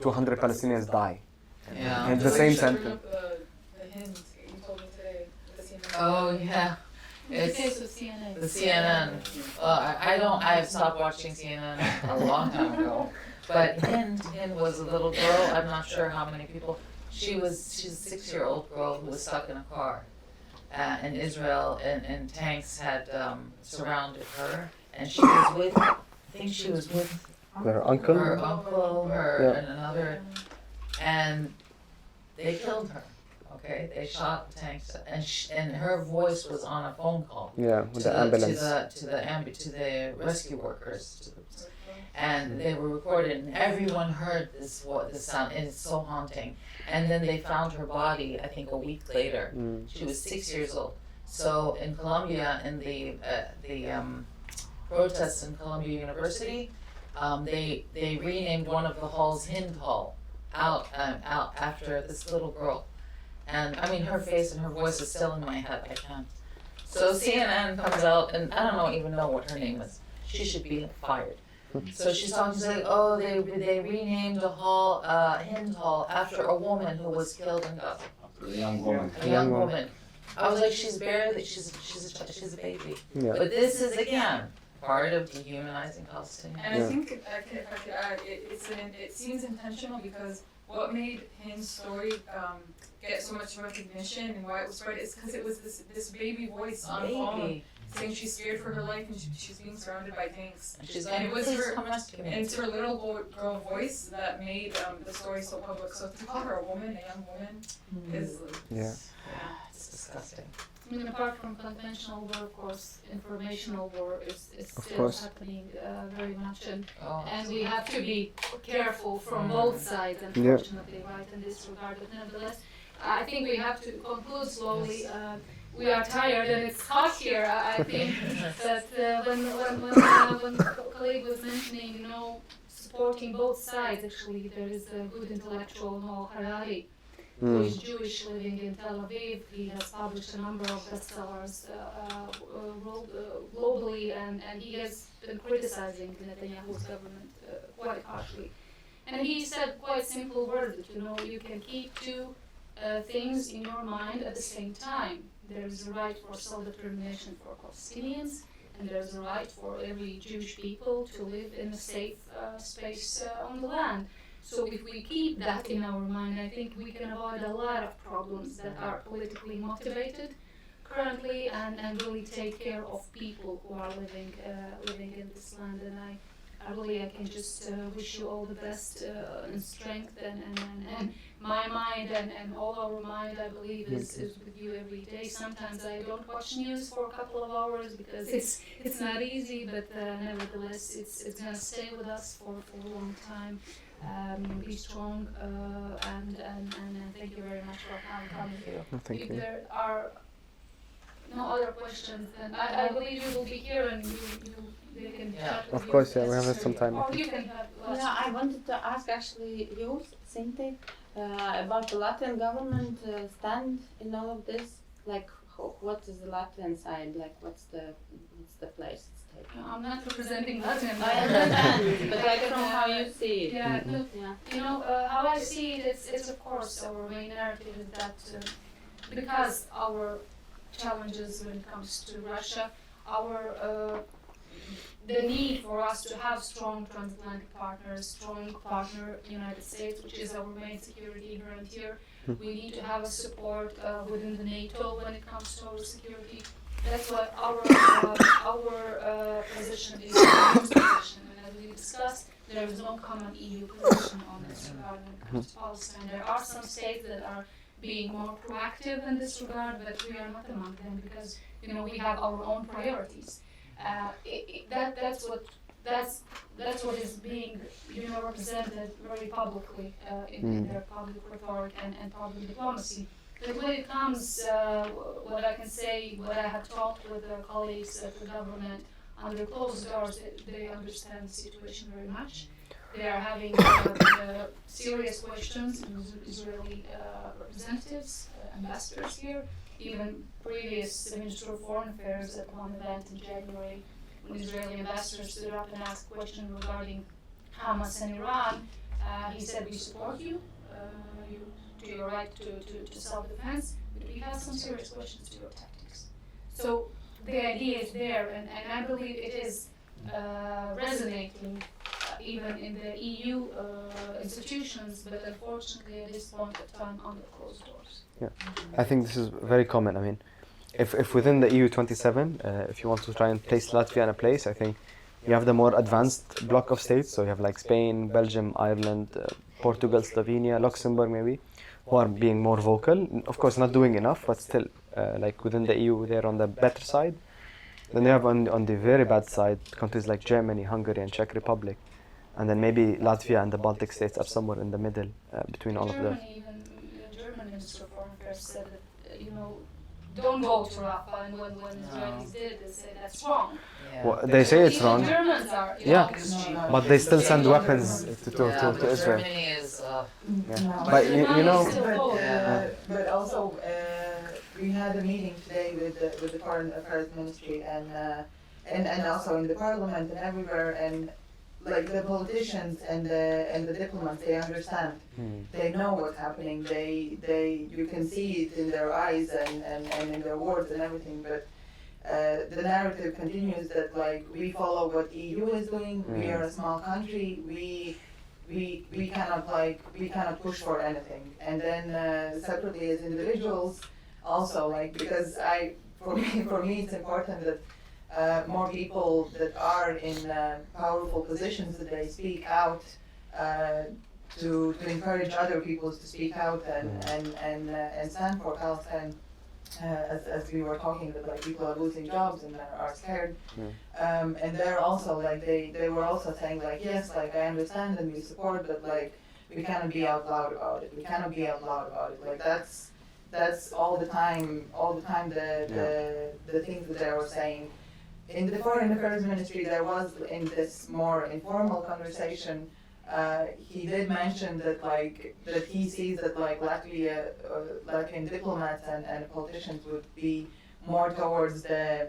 200 Palestinians die. In the same sentence. Oh yeah, it's the case of CNN. The CNN. I've stopped watching CNN a long time ago. But Hind was a little girl. I'm not sure how many people. She's a 6-year-old girl who was stuck in a car in Israel, and tanks had surrounded her, and she was with. I think she was with her uncle. And another, and they killed her. Okay, they shot the tanks, and her voice was on a phone call. Yeah, with the ambulance. To the rescue workers, and they were recorded, and everyone heard this sound, and it's so haunting. And then they found her body, I think, a week later. She was 6 years old. So in Columbia, in the protests in Columbia University, they renamed one of the halls Hind Hall, out after this little girl. And I mean, her face and her voice is still in my head. I can't. So CNN comes out, and I don't even know what her name is. She should be fired. So she's talking, she's like, oh, they renamed the hall, Hind Hall, after a woman who was killed in Gaza. After a young woman. A young woman. I was like, she's barely, she's a baby. Yeah. But this is again part of dehumanizing Palestinians. And I think if I could add, it seems intentional because what made Hind's story get so much recognition and why it was spread is because it was this baby voice on the phone saying she's scared for her life and she's being surrounded by tanks. And it was it's her little girl voice that made the story so public. So to call her a woman, a young woman, is it's disgusting. I mean, apart from conventional war, of course, informational war is still happening very much, and we have to be careful from both sides, unfortunately, right, in this regard. But nevertheless, I think we have to conclude slowly. We are tired and it's hot here. I think that when the colleague was mentioning, supporting both sides, actually, there is a good intellectual, Noah Harari, who is Jewish, living in Tel Aviv. He has published a number of bestsellers globally, and he has been criticizing Netanyahu's government quite harshly. And he said quite simple words that, you know, you can keep two things in your mind at the same time. There is a right for self-determination for Palestinians, and there's a right for every Jewish people to live in a safe space on the land. So if we keep that in our mind, I think we can avoid a lot of problems that are politically motivated currently, and really take care of people who are living in this land. And I can just wish you all the best and strength, and my mind and all our mind, I believe, is with you every day. Sometimes I don't watch news for a couple of hours because it's not easy, but nevertheless it's gonna stay with us for a long time. Be strong, and thank you very much for coming. Thank If you. there are no other questions, then I believe you will be here and they can chat with Of you. course, yeah, we have some time. Or you can have last. Yeah, I wanted to ask actually you, Sinte, about the Latvian government stand in all of this. Like, what is the Latvian side? Like, what's the place it's taking? I'm not representing Latin. I understand, but like from how you see it. Yeah, look, Yeah. you know, how I see it, it's of course our main narrative is that because our challenges when it comes to Russia, the need for us to have strong transatlantic partners, strong partner United States, which is our main security guarantor. We need to have a support within the NATO when it comes to our security. That's what our position is. Position. And as we discussed, there is no common EU position on this regard when it comes to Palestine. There are some states that are being more proactive in this regard, but we are not among them because, you know, we have our own priorities. That's what is being, you know, represented very publicly in their public rhetoric and public diplomacy. But when it comes, what I can say, what I have talked with the colleagues at the government under closed doors, they understand the situation very much. They are having serious questions with Israeli representatives, ambassadors here. Even previous Minister of Foreign Affairs at one event in January, when Israeli ambassador stood up and asked a question regarding Hamas and Iran, he said, we support you, you to your right to self-defense, but we have some serious questions to your tactics. So the idea is there, and I believe it is resonating even in the EU institutions, but unfortunately at this point of time under closed doors. Yeah, I think this is very common. I mean, if within the EU 27, if you want to try and place Latvia in a place, I think you have the more advanced block of states. So you have like Spain, Belgium, Ireland, Portugal, Slovenia, Luxembourg maybe, who are being more vocal. Of course, not doing enough, but still, like within the EU, they're on the better side. Then you have on the very bad side countries like Germany, Hungary, and Czech Republic, and then maybe Latvia and the Baltic states are somewhere in the middle between all of them. Even the German Minister of Foreign Affairs said that, you know, don't go to Rafah, and when Israelis did, they said that's wrong. Yeah. Well, they say it's Even wrong, Germans are, you Yeah. know, but they still send weapons to But Israel. Germany is, Yeah. But you know, But also, we had a meeting today with the Foreign Affairs Ministry and also in the Parliament and everywhere, and like the politicians and the diplomats, they understand. They know what's happening. You can see it in their eyes and in their words and everything. But the narrative continues that like we follow what EU is doing. We are a small country. We cannot push for anything. And then separately as individuals, also like because for me it's important that. More people that are in powerful positions that they speak out to encourage other people to speak out and stand for Palestine. As we were talking, that like people are losing jobs and are scared, and they're also like they were also saying like yes, like I understand and we support, but like we cannot be out loud about it. We cannot be out loud about it. Like that's all the time the things that they were saying. In the Foreign Affairs Ministry, there was in this more informal conversation, he did mention that he sees that like Latvian diplomats and politicians would be more towards the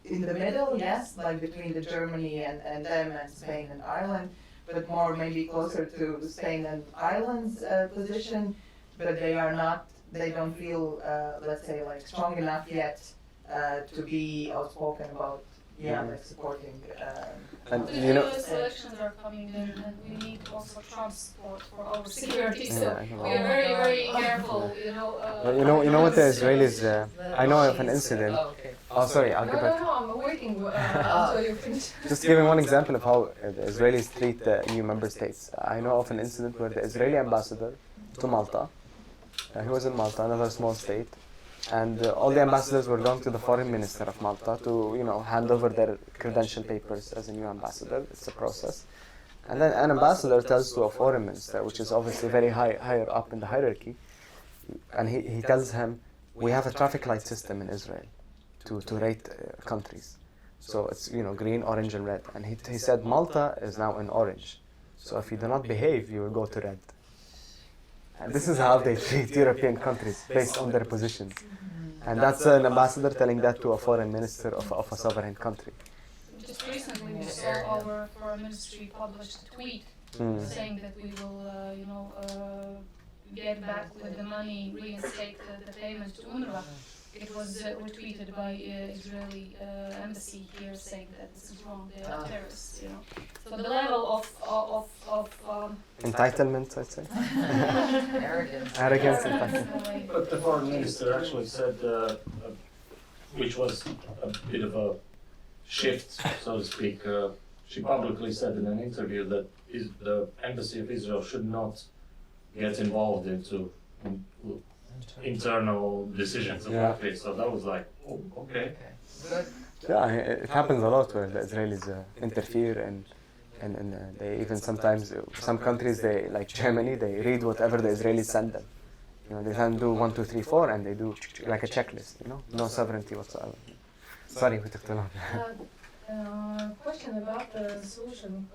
in the middle, yes, like between the Germany and them and Spain and Ireland, but more maybe closer to Spain and Ireland's position, but they are not, they don't feel, let's say, like strong enough yet to be outspoken about, like supporting. And The you know, US elections are coming in, and we need also Trump's support for our security. So Yeah, I know. we are very, very careful. But you know what the Israelis? I know of an incident. Oh, okay. Oh, sorry, I'll get back. No, I'm waiting until you finish. Just giving one example of how the Israelis treat the EU member states. I know of an incident where the Israeli ambassador to Malta, he was in Malta, another small state, and all the ambassadors were going to the foreign minister of Malta to, hand over their credential papers as a new ambassador. It's a process. And then an ambassador tells to a foreign minister, which is obviously very higher up in the hierarchy, and he tells him, we have a traffic light system in Israel to rate countries. So it's, green, orange, and red. And he said Malta is now in orange. So if you do not behave, you will go to red. And this is how they treat European countries based on their positions. And that's an ambassador telling that to a foreign minister of a sovereign country. Just recently, we saw our foreign ministry published a tweet saying that we will, get back with the money, reinstate the payment to UNRWA. It was retweeted by Israeli embassy here saying that this is wrong. They are terrorists. So the level of Entitlement, I'd say. Arrogance. Arrogance, entitlement. But the foreign minister actually said, which was a bit of a shift, so to speak. She publicly said in an interview that the embassy of Israel should not get involved into internal decisions of countries. So that was like, oh, okay. Good. Yeah, it happens a lot where the Israelis interfere and they even sometimes, some countries, they like Germany, they read whatever the Israelis send them. They can do 1, 2, 3, 4, and they do like a checklist. No sovereignty whatsoever. Sorry, we took too long. Question about the solution.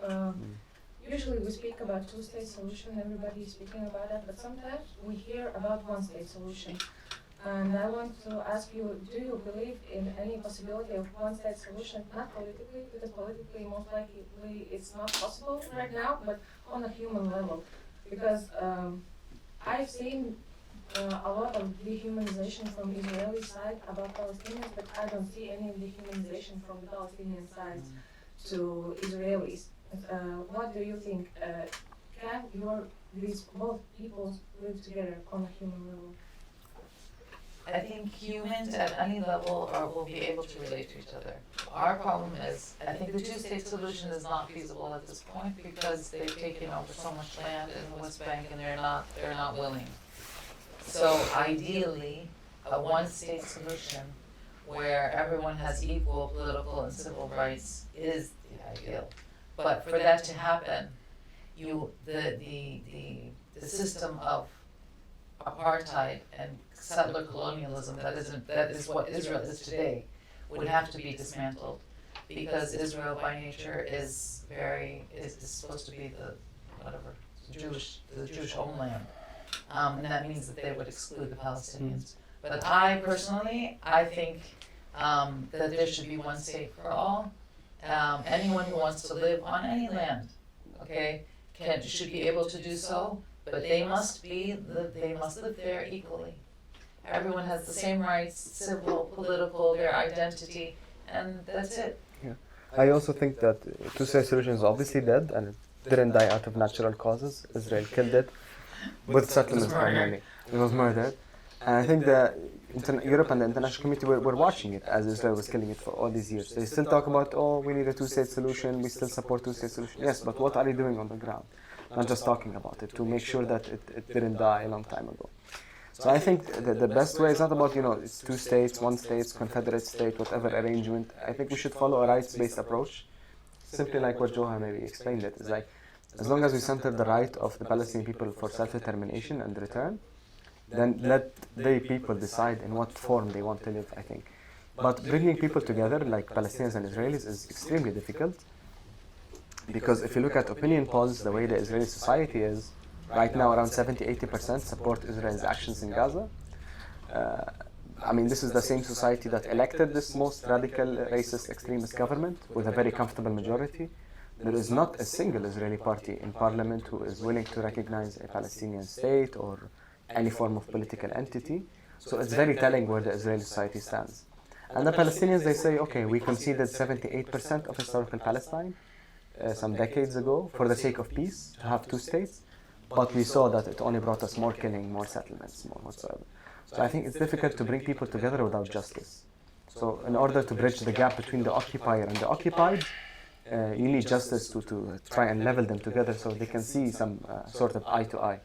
Usually we speak about two-state solution, everybody is speaking about that, but sometimes we hear about one-state solution. And I want to ask you, do you believe in any possibility of one-state solution, not politically, because politically most likely it's not possible right now, but on a human level? Because I've seen a lot of dehumanization from Israeli side about Palestinians, but I don't see any dehumanization from the Palestinian side to Israelis. What do you think? Can these both peoples live together on a human level? I think humans at any level will be able to relate to each other. Our problem is, I think the two-state solution is not feasible at this point because they've taken over so much land in the West Bank and they're not willing. So ideally, a one-state solution where everyone has equal political and civil rights is the ideal. But for that to happen, the system of apartheid and settler colonialism that is what Israel is today would have to be dismantled because Israel by nature is supposed to be the Jewish homeland, and that means that they would exclude the Palestinians. But I personally think that there should be one state for all. Anyone who wants to live on any land, should be able to do so, but they must live there equally. Everyone has the same rights, civil, political, their identity, and that's it. Yeah. I also think that two-state solution is obviously dead, and it didn't die out of natural causes. Israel killed it with settlements primarily. It was murdered. And I think that Europe and the international community were watching it as Israel was killing it for all these years. They still talk about, we need a two-state solution, we still support two-state solution. Yes, but what are you doing on the ground? Not just talking about it, to make sure that it didn't die a long time ago. So I think the best way is not about, it's two states, one state, confederate state, whatever arrangement. I think we should follow a rights-based approach, simply like what Joha maybe explained it. It's like, as long as we center the right of the Palestinian people for self-determination and return, then let the people decide in what form they want to live, I think. But bringing people together, like Palestinians and Israelis, is extremely difficult. Because if you look at opinion polls, the way the Israeli society is, right now around 70-80% support Israel's actions in Gaza. This is the same society that elected this most radical, racist, extremist government with a very comfortable majority. there is not a single Israeli party in parliament who is willing to recognize a Palestinian state or any form of political entity. So it's very telling where the Israeli society stands. And the Palestinians, they say, okay, we conceded 78% of historical Palestine some decades ago for the sake of peace, to have two states, but we saw that it only brought us more killing, more settlements, more whatsoever. So I think it's difficult to bring people together without justice. So in order to bridge the gap between the occupier and the occupied, you need justice to try and level them together so they can see some sort of eye to eye.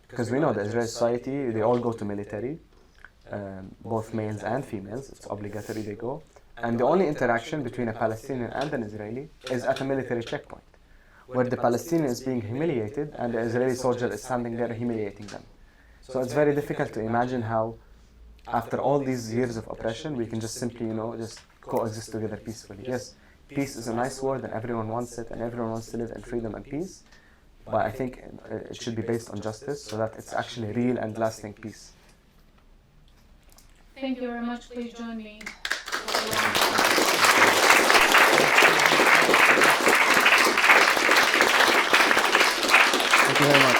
Because we know the Israeli society, they all go to military, both males and females, it's obligatory they go. And the only interaction between a Palestinian and an Israeli is at a military checkpoint, where the Palestinian is being humiliated and the Israeli soldier is standing there humiliating them. So it's very difficult to imagine how, after all these years of oppression, we can just simply, just coexist together peacefully. Yes, peace is a nice word and everyone wants it and everyone wants to live in freedom and peace, but I think it should be based on justice so that it's actually real and lasting peace. Thank you very much. Please join me. Thank you very much.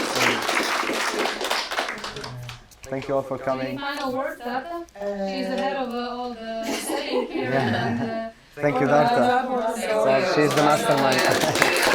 Thank you all for Any coming. final words, Darta? She's the head of all the studying here. Yeah. And, Thank you, Darta. She's the mastermind.